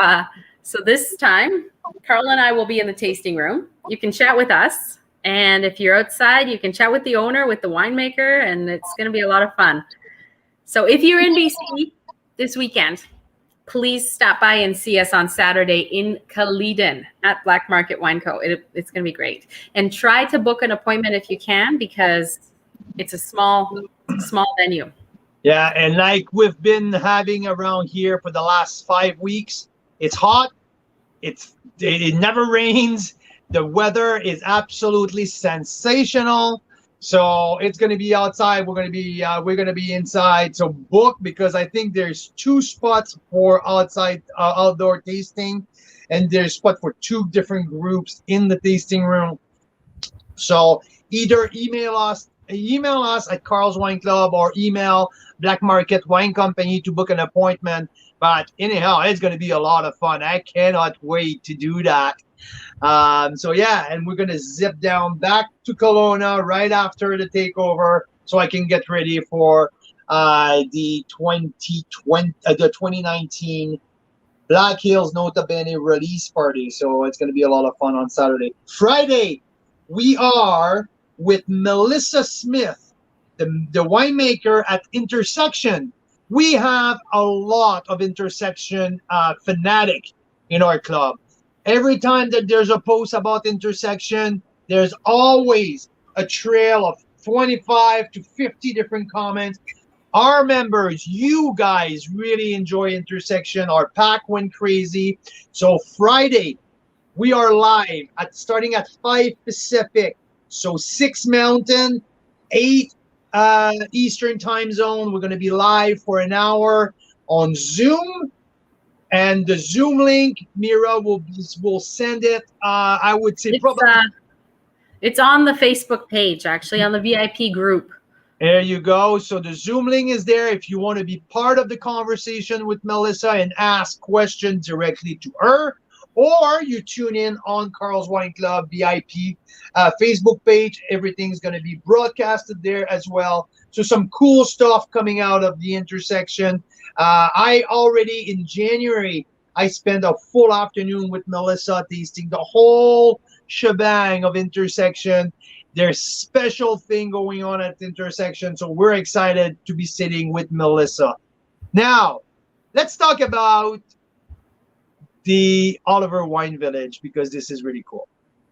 this time, Carl and I will be in the tasting room. You can chat with us. And if you're outside, you can chat with the owner, with the winemaker, and it's going to be a lot of fun. So if you're in BC this weekend, please stop by and see us on Saturday in Caledon at Black Market Wine Co. It's going to be great. And try to book an appointment if you can because it's a small venue. Yeah, and like we've been having around here for the last 5 weeks, it's hot. It never rains. The weather is absolutely sensational. So it's going to be outside. We're going to be inside. So book because I think there's 2 spots for outdoor tasting, and there's spot for 2 different groups in the tasting room. So either email us at Carl's Wine Club or email Black Market Wine Company to book an appointment. But anyhow, it's going to be a lot of fun. I cannot wait to do that. So yeah, and we're gonna zip down back to Kelowna right after the takeover, so I can get ready for the 2019 Black Hills Nota Bene release party. So it's gonna be a lot of fun on Saturday. Friday, we are with Melissa Smith, the winemaker at Intersection. We have a lot of Intersection fanatic in our club. Every time that there's a post about Intersection, there's always a trail of 25 to 50 different comments. Our members, you guys really enjoy Intersection. Our pack went crazy. So Friday, we are live starting at 5 Pacific. So 6 Mountain, 8 Eastern time zone. We're going to be live for an hour on Zoom. And the Zoom link, Mira will send it. I would say it's on the Facebook page, actually, on the VIP group. There you go. So the Zoom link is there if you want to be part of the conversation with Melissa and ask questions directly to her, or you tune in on Carl's Wine Club VIP Facebook page. Everything's going to be broadcasted there as well. So some cool stuff coming out of the Intersection. I already in January, I spent a full afternoon with Melissa tasting the whole shebang of Intersection. There's special thing going on at Intersection, so we're excited to be sitting with Melissa. Now, let's talk about the Oliver Wine Village because this is really cool.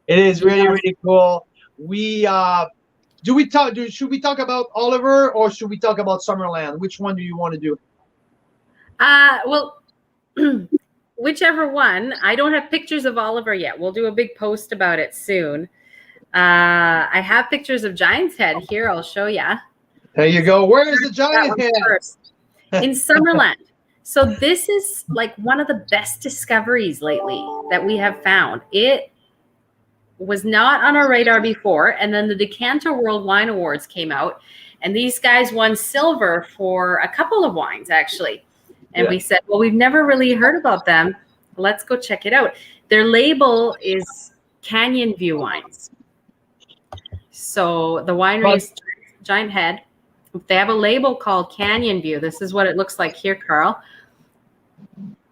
It is really cool. Should we talk about Oliver or should we talk about Summerland? Which one do you want to do? Well, whichever one. I don't have pictures of Oliver yet. We'll do a big post about it soon. I have pictures of Giant's Head here. I'll show you. There you go. Where is the Giant Head? First. In Summerland. So this is like one of the best discoveries lately that we have found. It was not on our radar before, and then the Decanter World Wine Awards came out, and these guys won silver for a couple of wines, actually. And we said, well, we've never really heard about them. Let's go check it out. Their label is Canyon View Wines. So the winery is Giant Head. They have a label called Canyon View. This is what it looks like here, Carl.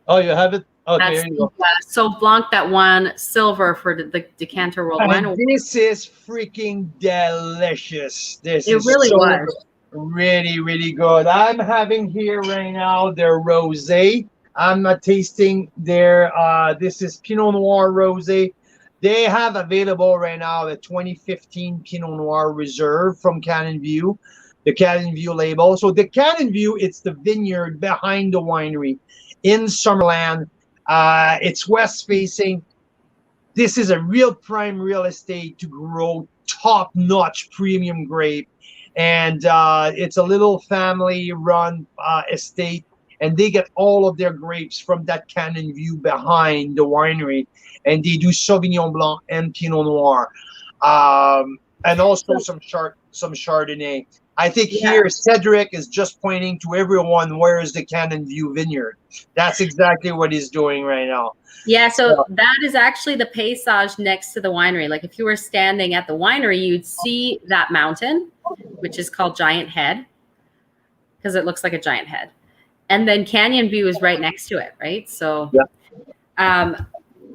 Oh, you have it Okay, That's here you go. so Blanc that won silver for the Decanter World Wine And Award. this is freaking delicious. This It is really so was. really, really good. I'm having here right now their rosé. I'm not tasting their this is Pinot Noir rosé. They have available right now the 2015 Pinot Noir Reserve from Cannon View, the Cannon View label. So the Cannon View, it's the vineyard behind the winery in Summerland. It's west facing. This is a real prime real estate to grow top-notch premium grape, and it's a little family-run estate, and they get all of their grapes from that Cannon View behind the winery, and they do Sauvignon Blanc and Pinot Noir, and also some Chardonnay. I think Yeah. here Cedric is just pointing to everyone, where is the Cannon View vineyard? That's exactly what he's doing right now. Yeah, so that is actually the paysage next to the winery. Like if you were standing at the winery, you'd see that mountain, which is called Giant Head, because it looks like a giant head. And then Canyon View is right next to it, right? So, and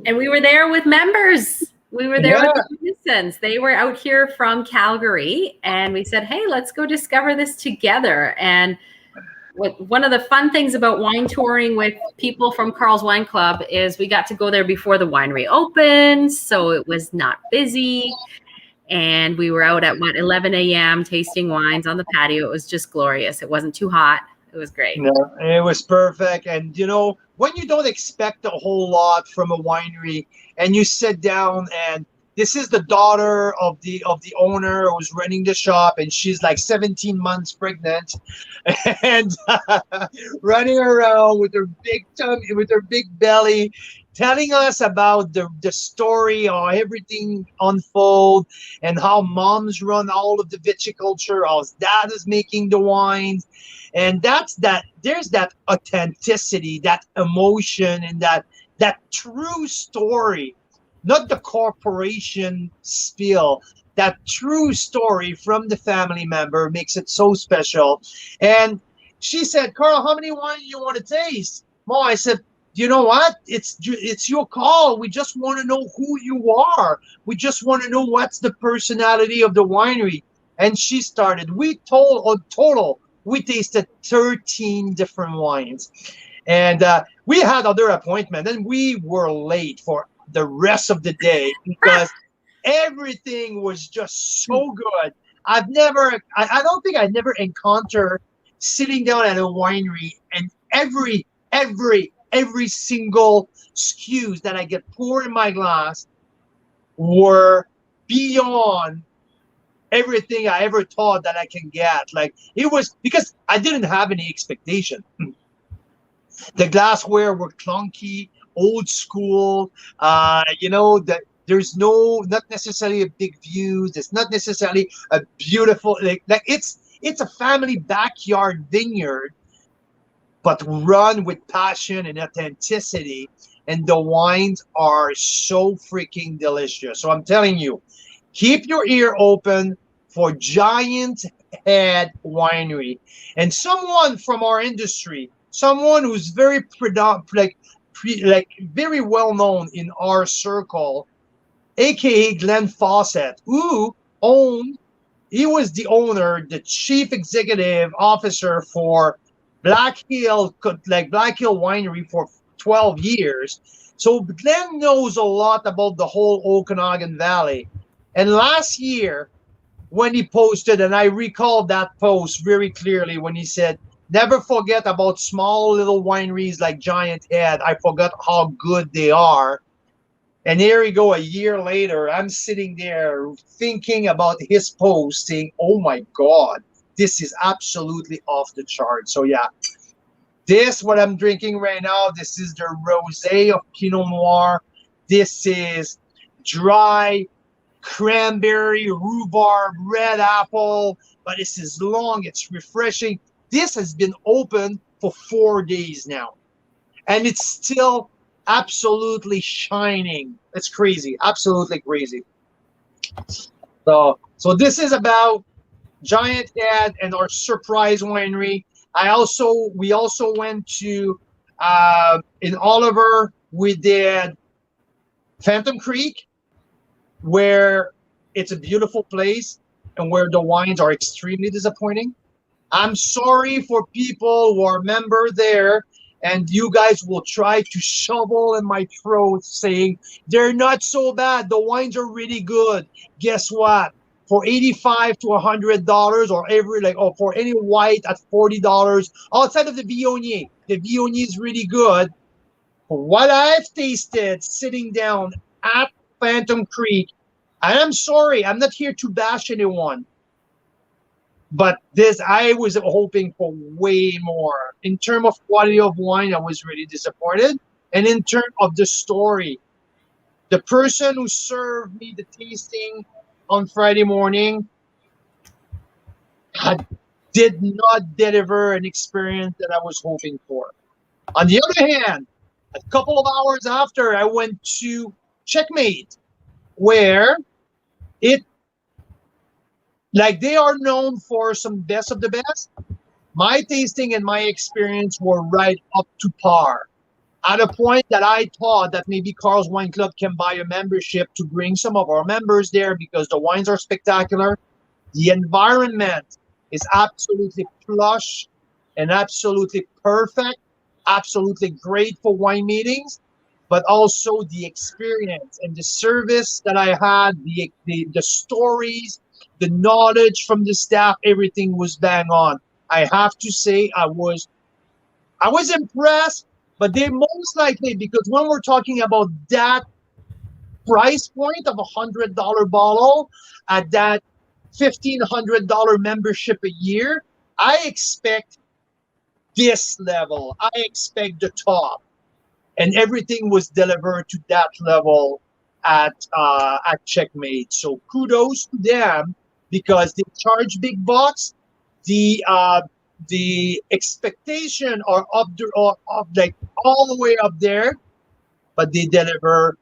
we were there with members. We were there with the citizens. They were out here from Calgary, and we said, hey, let's go discover this together. And one of the fun things about wine touring with people from Carl's Wine Club is we got to go there before the winery opened, so it was not busy. And we were out at 11 a.m. tasting wines on the patio. It was just glorious. It wasn't too hot. It was great. No, it was perfect. And you know, when you don't expect a whole lot from a winery, and you sit down, and this is the daughter of the owner who's running the shop, and she's like 17 months pregnant, and running around with her big tummy, with her big belly, telling us about the story, how everything unfold, and how moms run all of the viticulture, how dad is making the wines. And that's that. There's that authenticity, that emotion, and that true story, not the corporation spiel. That true story from the family member makes it so special. And she said, "Carl, how many wines do you want to taste?" Mo, I said, "You know what? It's your call. We just want to know who you are. We just want to know what's the personality of the winery." And she started. We total. We tasted 13 different wines, and we had other appointments, and we were late for the rest of the day because everything was just so good. I don't think I never encountered sitting down at a winery and every single SKUs that I get poured in my glass were beyond everything I ever thought that I can get. Like, it was because I didn't have any expectation. The glassware were clunky, old school. That there's not necessarily a big view. There's not necessarily a beautiful like it's a family backyard vineyard, but run with passion and authenticity. And the wines are so freaking delicious. So I'm telling you, keep your ear open for Giant Head Winery. And someone from our industry, someone who's very very well known in our circle, aka Glenn Fawcett, he was the owner, the chief executive officer for Black Hill Winery for 12 years. So Glenn knows a lot about the whole Okanagan Valley. And last year, when he posted, and I recall that post very clearly, when he said, "Never forget about small little wineries like Giant Head. I forgot how good they are." And here we go, a year later, I'm sitting there thinking about his post, saying, "Oh my God, this is absolutely off the chart." So yeah, what I'm drinking right now, this is the rosé of Pinot Noir. This is dry cranberry, rhubarb, red apple, but this is long, it's refreshing. This has been open for 4 days now, and it's still absolutely shining. It's crazy, absolutely crazy. So this is about Giant Head and our surprise winery. We also went to in Oliver. We did Phantom Creek, where it's a beautiful place and where the wines are extremely disappointing. I'm sorry for people who are member there, and you guys will try to shovel in my throat saying they're not so bad. The wines are really good. Guess what? For $85 to $100, or for any white at $40 outside of the Viognier. The Viognier is really good. For what I've tasted sitting down at Phantom Creek, and I'm sorry, I'm not here to bash anyone. But this, I was hoping for way more. In terms of quality of wine, I was really disappointed. And in terms of the story, the person who served me the tasting on Friday morning did not deliver an experience that I was hoping for. On the other hand, a couple of hours after, I went to Checkmate, where they are known for some best of the best. My tasting and my experience were right up to par. At a point that I thought that maybe Carl's Wine Club can buy a membership to bring some of our members there, because the wines are spectacular. The environment is absolutely plush and absolutely perfect, absolutely great for wine meetings, but also the experience and the service that I had, the stories, the knowledge from the staff, everything was bang on. I have to say I was impressed, but they most likely, because when we're talking about that price point of $100 bottle at that $1,500 membership a year, I expect this level. I expect the top, and everything was delivered to that level at Checkmate. So kudos to them, because they charge big bucks. The expectation are up there, like all the way up there, but they deliver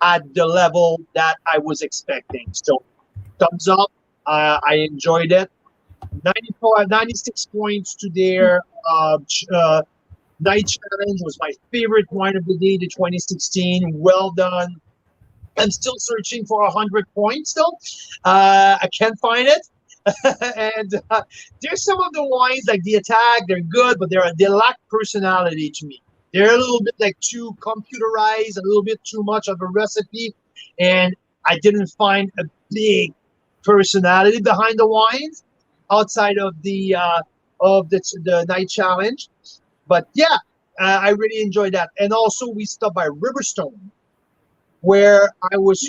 at the level that I was expecting. So thumbs up. I enjoyed it. 96 points to their night challenge. Was my favorite wine of the day, the 2016. Well done. I'm still searching for 100 points though. I can't find it. And there's some of the wines like the Attack, they're good, but they lack personality to me. They're a little bit like too computerized, a little bit too much of a recipe, and I didn't find a big personality behind the wines outside of the night challenge. But yeah, I really enjoyed that. And also we stopped by Riverstone, where I was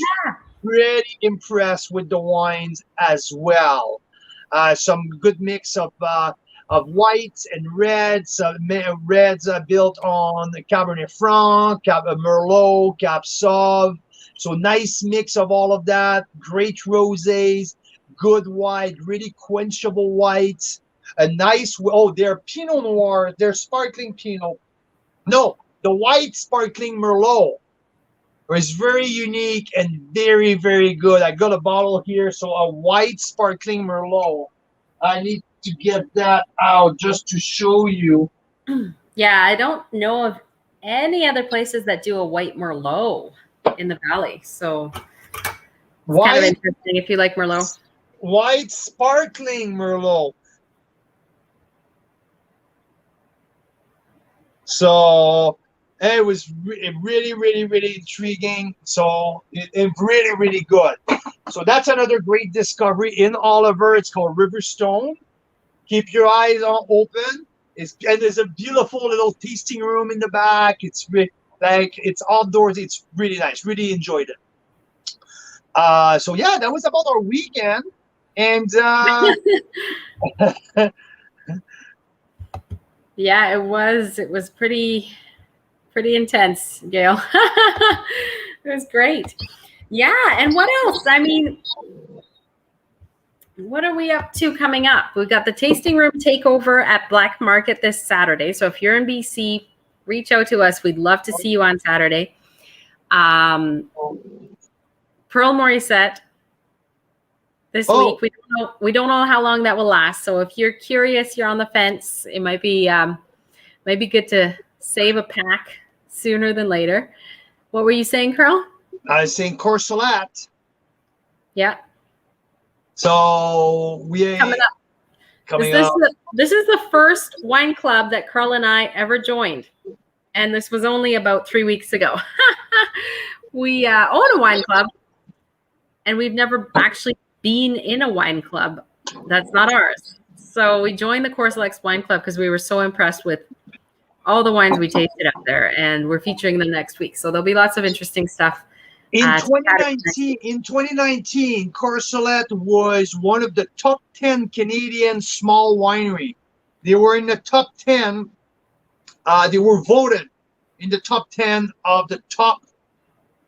pretty impressed with the wines as well. Some good mix of whites and reds. Reds built on Cabernet Franc, Merlot, Cab Sauv. So nice mix of all of that. Great rosés, good white, really quenchable whites. A nice, they're Pinot Noir, they're sparkling Pinot. No, the white sparkling Merlot is very unique and very, very good. I got a bottle here, so a white sparkling Merlot. I need to get that out just to show you. Yeah, I don't know of any other places that do a white Merlot in the Valley. So it's kind of interesting if you like Merlot. White sparkling Merlot. So it was really, really, really intriguing. So it's really, really good. So that's another great discovery in Oliver. It's called Riverstone. Keep your eyes open. And there's a beautiful little tasting room in the back. It's it's outdoors. It's really nice. Really enjoyed it. So yeah, that was about our weekend. And yeah, it was pretty intense, Gail. It was great. Yeah, and what else? I mean, what are we up to coming up? We've got the tasting room takeover at Black Market this Saturday. So if you're in BC, reach out to us. We'd love to see you on Saturday. Pearl Morissette this week. We don't know how long that will last. So if you're curious, you're on the fence, it might be good to save a pack, sooner than later. What were you saying, Carl? I was saying Corsolette. Yeah. So we Coming up. This is the first wine club that Carl and I ever joined. And this was only about 3 weeks ago. We own a wine club, and we've never actually been in a wine club that's not ours. So we joined the Corsolex Wine Club because we were so impressed with all the wines we tasted out there, and we're featuring them next week. So there'll be lots of interesting stuff. In 2019, Corsolette was one of the top 10 Canadian small winery. They were in the top 10. They were voted in the top 10 of the top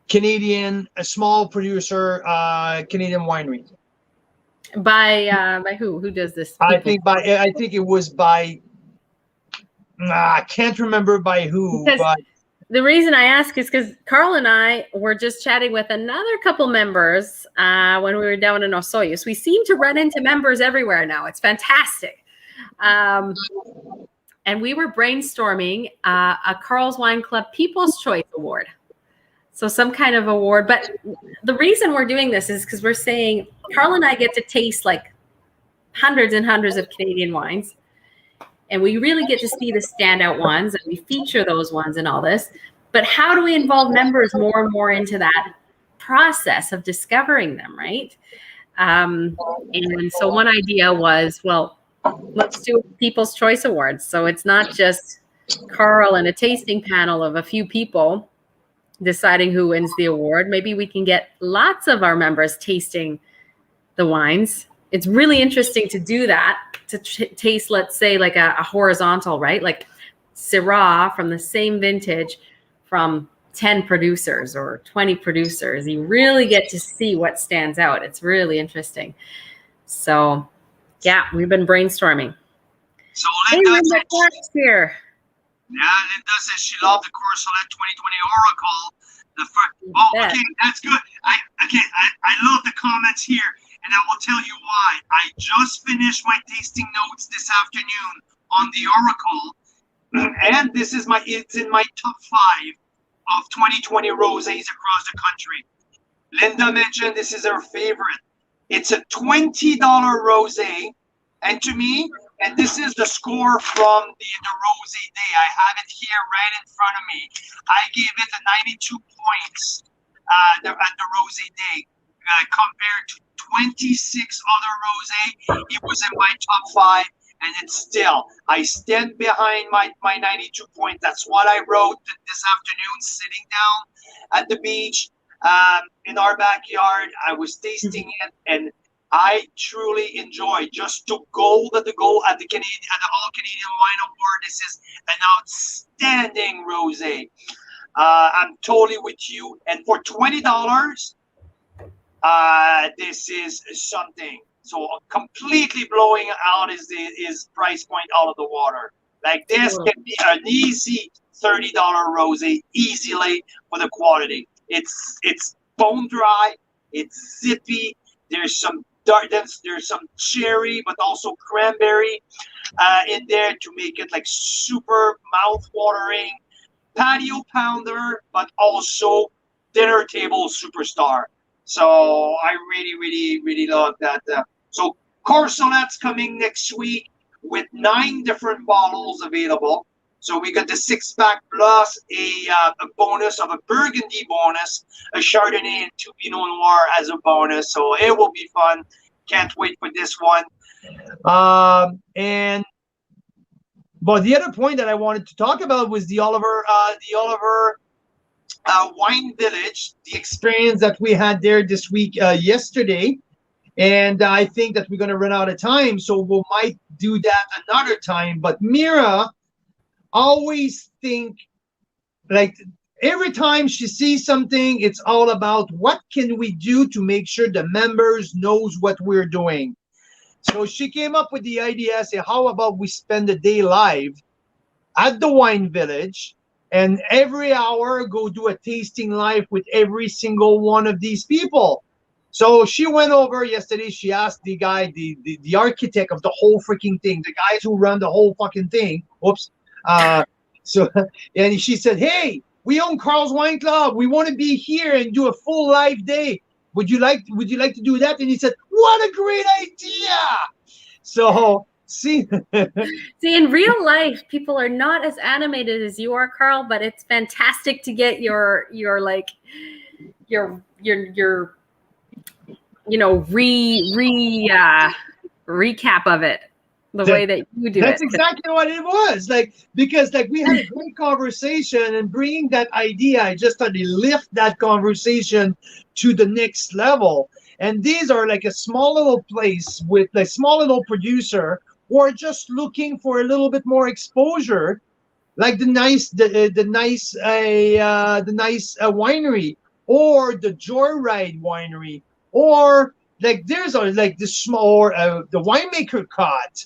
Canadian small producer Canadian wineries. By who? Who does this? I think it was by. I can't remember by who. But the reason I ask is because Carl and I were just chatting with another couple members when we were down in Osoyoos. We seem to run into members everywhere now. It's fantastic. And we were brainstorming a Carl's Wine Club People's Choice Award. So some kind of award. But the reason we're doing this is because we're saying Carl and I get to taste like hundreds and hundreds of Canadian wines. And we really get to see the standout ones, and we feature those ones and all this. But how do we involve members more and more into that process of discovering them, right? And so one idea was, well, let's do People's Choice Awards. So it's not just Carl and a tasting panel of a few people deciding who wins the award. Maybe we can get lots of our members tasting the wines. It's really interesting to do that, to taste, let's say, like a horizontal, right? Like Syrah from the same vintage from 10 producers or 20 producers. You really get to see what stands out. It's really interesting. So, yeah, we've been brainstorming. So Linda here. Yeah, Linda says she loved the Corsolette 2020 Oracle. Okay, that's good. I love the comments here. And I will tell you why. I just finished my tasting notes this afternoon on the Oracle, and it's in my top 5 of 2020 rosés across the country. Linda mentioned this is her favorite. It's a $20 rosé, and to me, and this is the score from the rosé day. I have it here right in front of me. I gave it a 92 points at the rosé day compared to 26 other rosé. It was in my top 5, and it's still. I stand behind my 92 points. That's what I wrote this afternoon, sitting down at the beach in our backyard. I was tasting it, and I truly enjoy. Just to gold at the All Canadian Wine Award. This is an outstanding rosé. I'm totally with you. And for $20. This is something. So completely blowing out is price point out of the water. Like this can be an easy $30 rosé easily for the quality. It's bone dry, it's zippy. There's some cherry, but also cranberry in there to make it like super mouth-watering. Patio pounder, but also dinner table superstar. So I really, really, really love that. So Corsolette's coming next week with 9 different bottles available. So we got the 6-pack plus a bonus of a Burgundy bonus, a Chardonnay and 2 Pinot Noir as a bonus. So it will be fun. Can't wait for this one. But the other point that I wanted to talk about was the Oliver Wine Village, the experience that we had there this week, yesterday. And I think that we're going to run out of time, so we might do that another time. But Mira always think, like, every time she sees something, it's all about what can we do to make sure the members knows what we're doing. So she came up with the idea, say, how about we spend the day live at the Wine Village, and every hour go do a tasting live with every single one of these people. So she went over yesterday. She asked the guy, the architect of the whole freaking thing, the guys who run the whole fucking thing. Oops. And she said, hey, we own Carl's Wine Club. We want to be here and do a full live day. Would you like to do that? And he said, what a great idea. So see, See, in real life, people are not as animated as you are, Carl, but it's fantastic to get your like your recap of it the way that you do that's it. exactly what it was. Like, because like we had a great conversation, and bringing that idea, I just thought to lift that conversation to the next level. And these are like a small little place with a small little producer, or just looking for a little bit more exposure, like the nice winery, or the Joyride winery, or like there's a like the small the winemaker cot.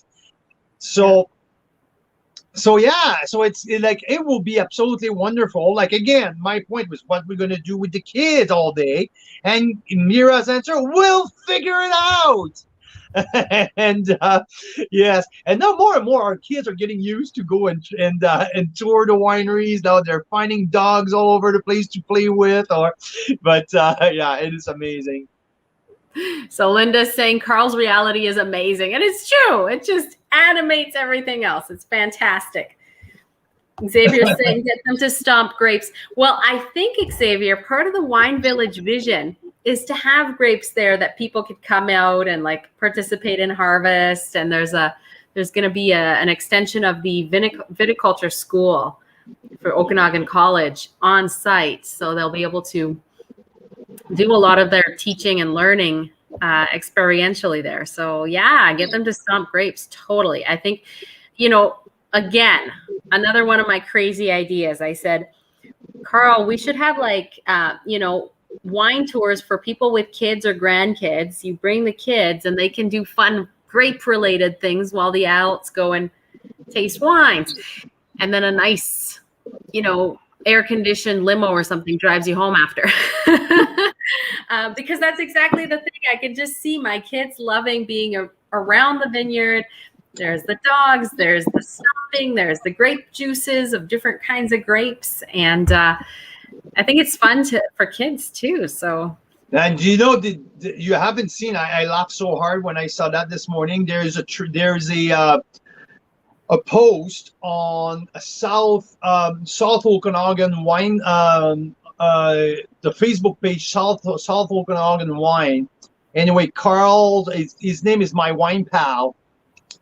So yeah, so like it will be absolutely wonderful. Like, again, my point was what we're gonna do with the kids all day, and Mira's answer, we'll figure it out. And yes, and now more and more our kids are getting used to go and tour the wineries. Now they're finding dogs all over the place to play with, but yeah, it is amazing. So Linda's saying Carl's reality is amazing, and it's true. It just animates everything else. It's fantastic. Xavier's saying get them to stomp grapes. Well, I think, Xavier, part of the Wine Village vision is to have grapes there that people could come out and like participate in harvest. And there's going to be an extension of the viticulture school for Okanagan College on site, so they'll be able to do a lot of their teaching and learning experientially there. So yeah, get them to stomp grapes. Totally. I think, again, another one of my crazy ideas. I said, Carl, we should have like, wine tours for people with kids or grandkids. You bring the kids and they can do fun grape related things while the adults go and taste wines. And then a nice, air conditioned limo or something drives you home after. Because that's exactly the thing. I can just see my kids loving being around the vineyard. There's the dogs, there's the stomping, there's the grape juices of different kinds of grapes. And I think it's fun for kids too. So, and you haven't seen, I laughed so hard when I saw that this morning. There's a post on a South Okanagan wine, the Facebook page, South Okanagan Wine. Anyway, Carl, his name is My Wine Pal.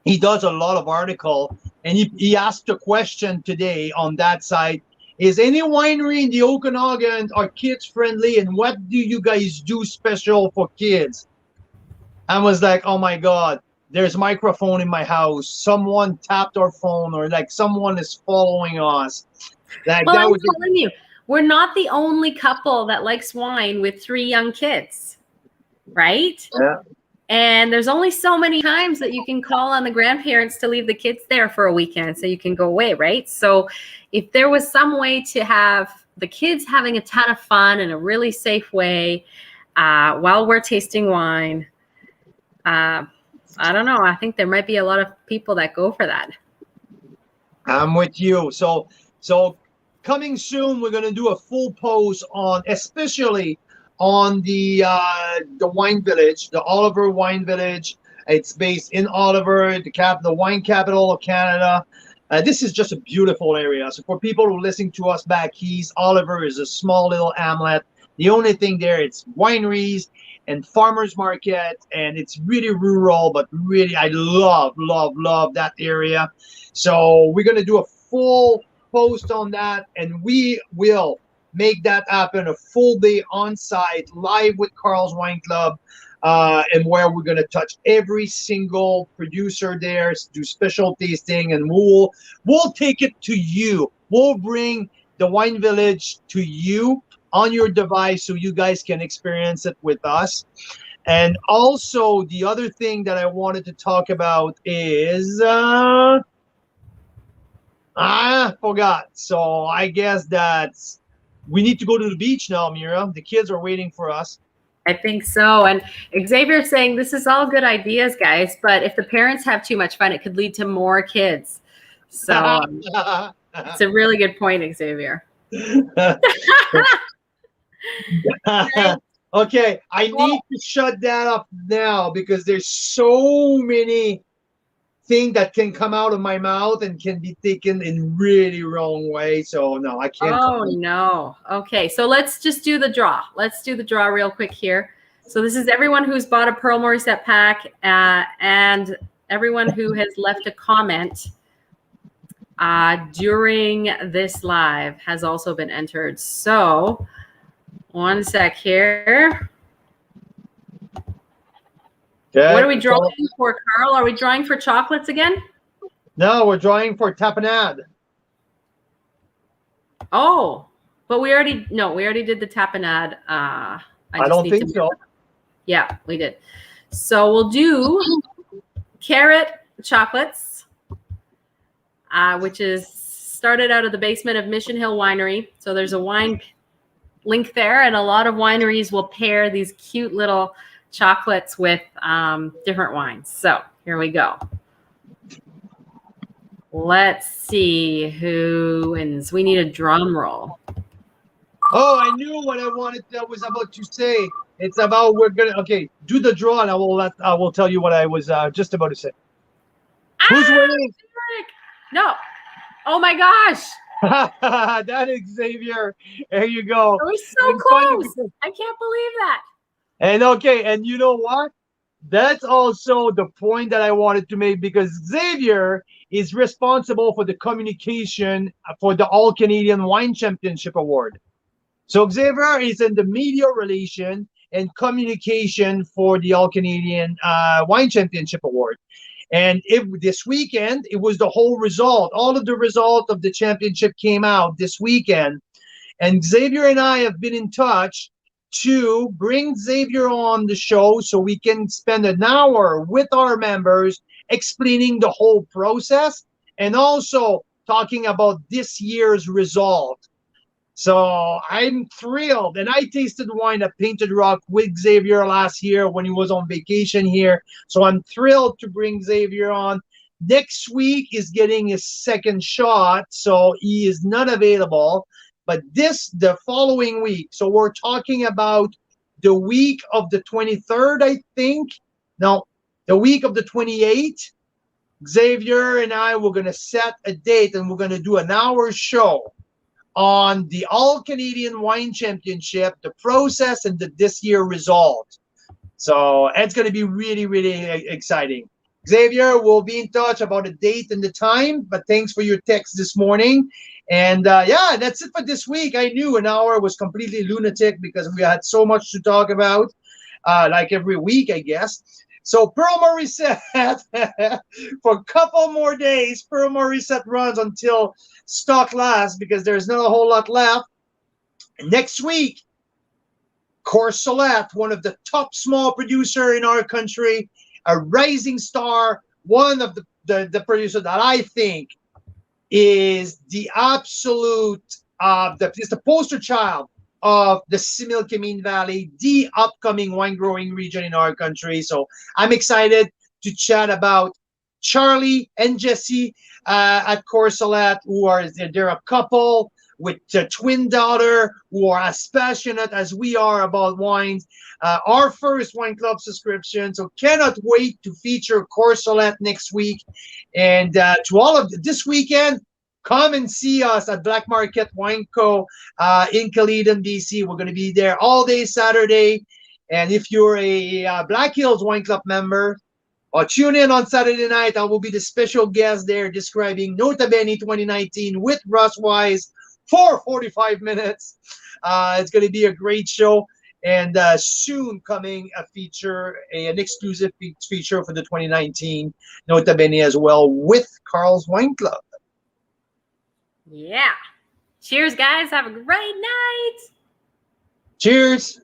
He does a lot of article, and he asked a question today on that site. Is any winery in the Okanagan are kids friendly, and what do you guys do special for kids? I was like, oh my God. There's a microphone in my house. Someone tapped our phone, or like someone is following us. Like, well, I'm telling you, we're not the only couple that likes wine with 3 young kids, right? Yeah. And there's only so many times that you can call on the grandparents to leave the kids there for a weekend so you can go away, right? So if there was some way to have the kids having a ton of fun in a really safe way while we're tasting wine, I don't know. I think there might be a lot of people that go for that. I'm with you. So coming soon, we're going to do a full post on, especially on the Wine Village, the Oliver Wine Village. It's based in Oliver, the wine capital of Canada. This is just a beautiful area. So for people who listen to us back east, Oliver is a small little hamlet. The only thing there, it's wineries and farmers market, and it's really rural, but really I love that area. So we're going to do a full post on that, and we will make that happen, a full day on site live with Carl's Wine Club, and where we're going to touch every single producer there, do special tasting, and we'll take it to you. We'll bring the Wine Village to you on your device so you guys can experience it with us. And also the other thing that I wanted to talk about is I forgot. So I guess that we need to go to the beach now, Mira. The kids are waiting for us. I think so. And Xavier's saying this is all good ideas, guys, but if the parents have too much fun, it could lead to more kids. So it's a really good point, Xavier. Okay, I need to shut that up now because there's so many things that can come out of my mouth and can be taken in really wrong way. So no, I can't. Oh no. Okay, so let's just do the draw. Let's do the draw real quick here. So this is everyone who's bought a Pearl Morissette pack and everyone who has left a comment during this live has also been entered. So one sec here. Okay. What are we drawing for, Carl? Are we drawing for chocolates again? No, we're drawing for tapenade. Oh, but we already did the tapenade. I don't think so. Yeah, we did. So we'll do carrot chocolates, which is started out of the basement of Mission Hill Winery. So there's a wine link there, and a lot of wineries will pair these cute little chocolates with different wines. So here we go. Let's see who wins. We need a drum roll. Oh, I knew what I was about to say. It's about okay, do the draw and I will tell you what I was just about to say. Who's winning? No. Oh my gosh. That is Xavier. There you go. It was so close. I can't believe that. And okay, and you know what? That's also the point that I wanted to make because Xavier is responsible for the communication for the All Canadian Wine Championship Award. So Xavier is in the media relation and communication for the All Canadian Wine Championship Award. And this weekend, it was the whole result. All of the result of the championship came out this weekend. And Xavier and I have been in touch to bring Xavier on the show so we can spend an hour with our members explaining the whole process and also talking about this year's result. So I'm thrilled. And I tasted wine at Painted Rock with Xavier last year when he was on vacation here. So I'm thrilled to bring Xavier on. Next week is getting his second shot, so he is not available. But the following week, so we're talking about the week of the 23rd, I think. No, the week of the 28th. Xavier and I were going to set a date and we're going to do an hour show on the All Canadian Wine Championship, the process, and this year result. So it's going to be really, really exciting. Xavier, we'll be in touch about the date and the time, but thanks for your text this morning. And yeah, that's it for this week. I knew an hour was completely lunatic because we had so much to talk about, like every week, I guess. So Pearl Morissette, for a couple more days, Pearl Morissette runs until stock lasts because there's not a whole lot left. Next week, Corsolette, one of the top small producer in our country, a rising star, one of the producer that I think is the absolute, is the poster child of the Similkameen Valley, the upcoming wine growing region in our country. So I'm excited to chat about Charlie and Jesse at Corsolette, they're a couple with a twin daughter who are as passionate as we are about wines. Our first wine club subscription, so cannot wait to feature Corsolette next week. And to all of this weekend, come and see us at Black Market Wine Co. In Caledon, BC. We're going to be there all day Saturday. And if you're a Black Hills Wine Club member, tune in on Saturday night. I will be the special guest there describing Nota Bene 2019 with Russ Wise for 45 minutes. It's going to be a great show. And soon coming an exclusive feature for the 2019 Nota Bene as well with Carl's Wine Club. Yeah. Cheers, guys. Have a great night. Cheers.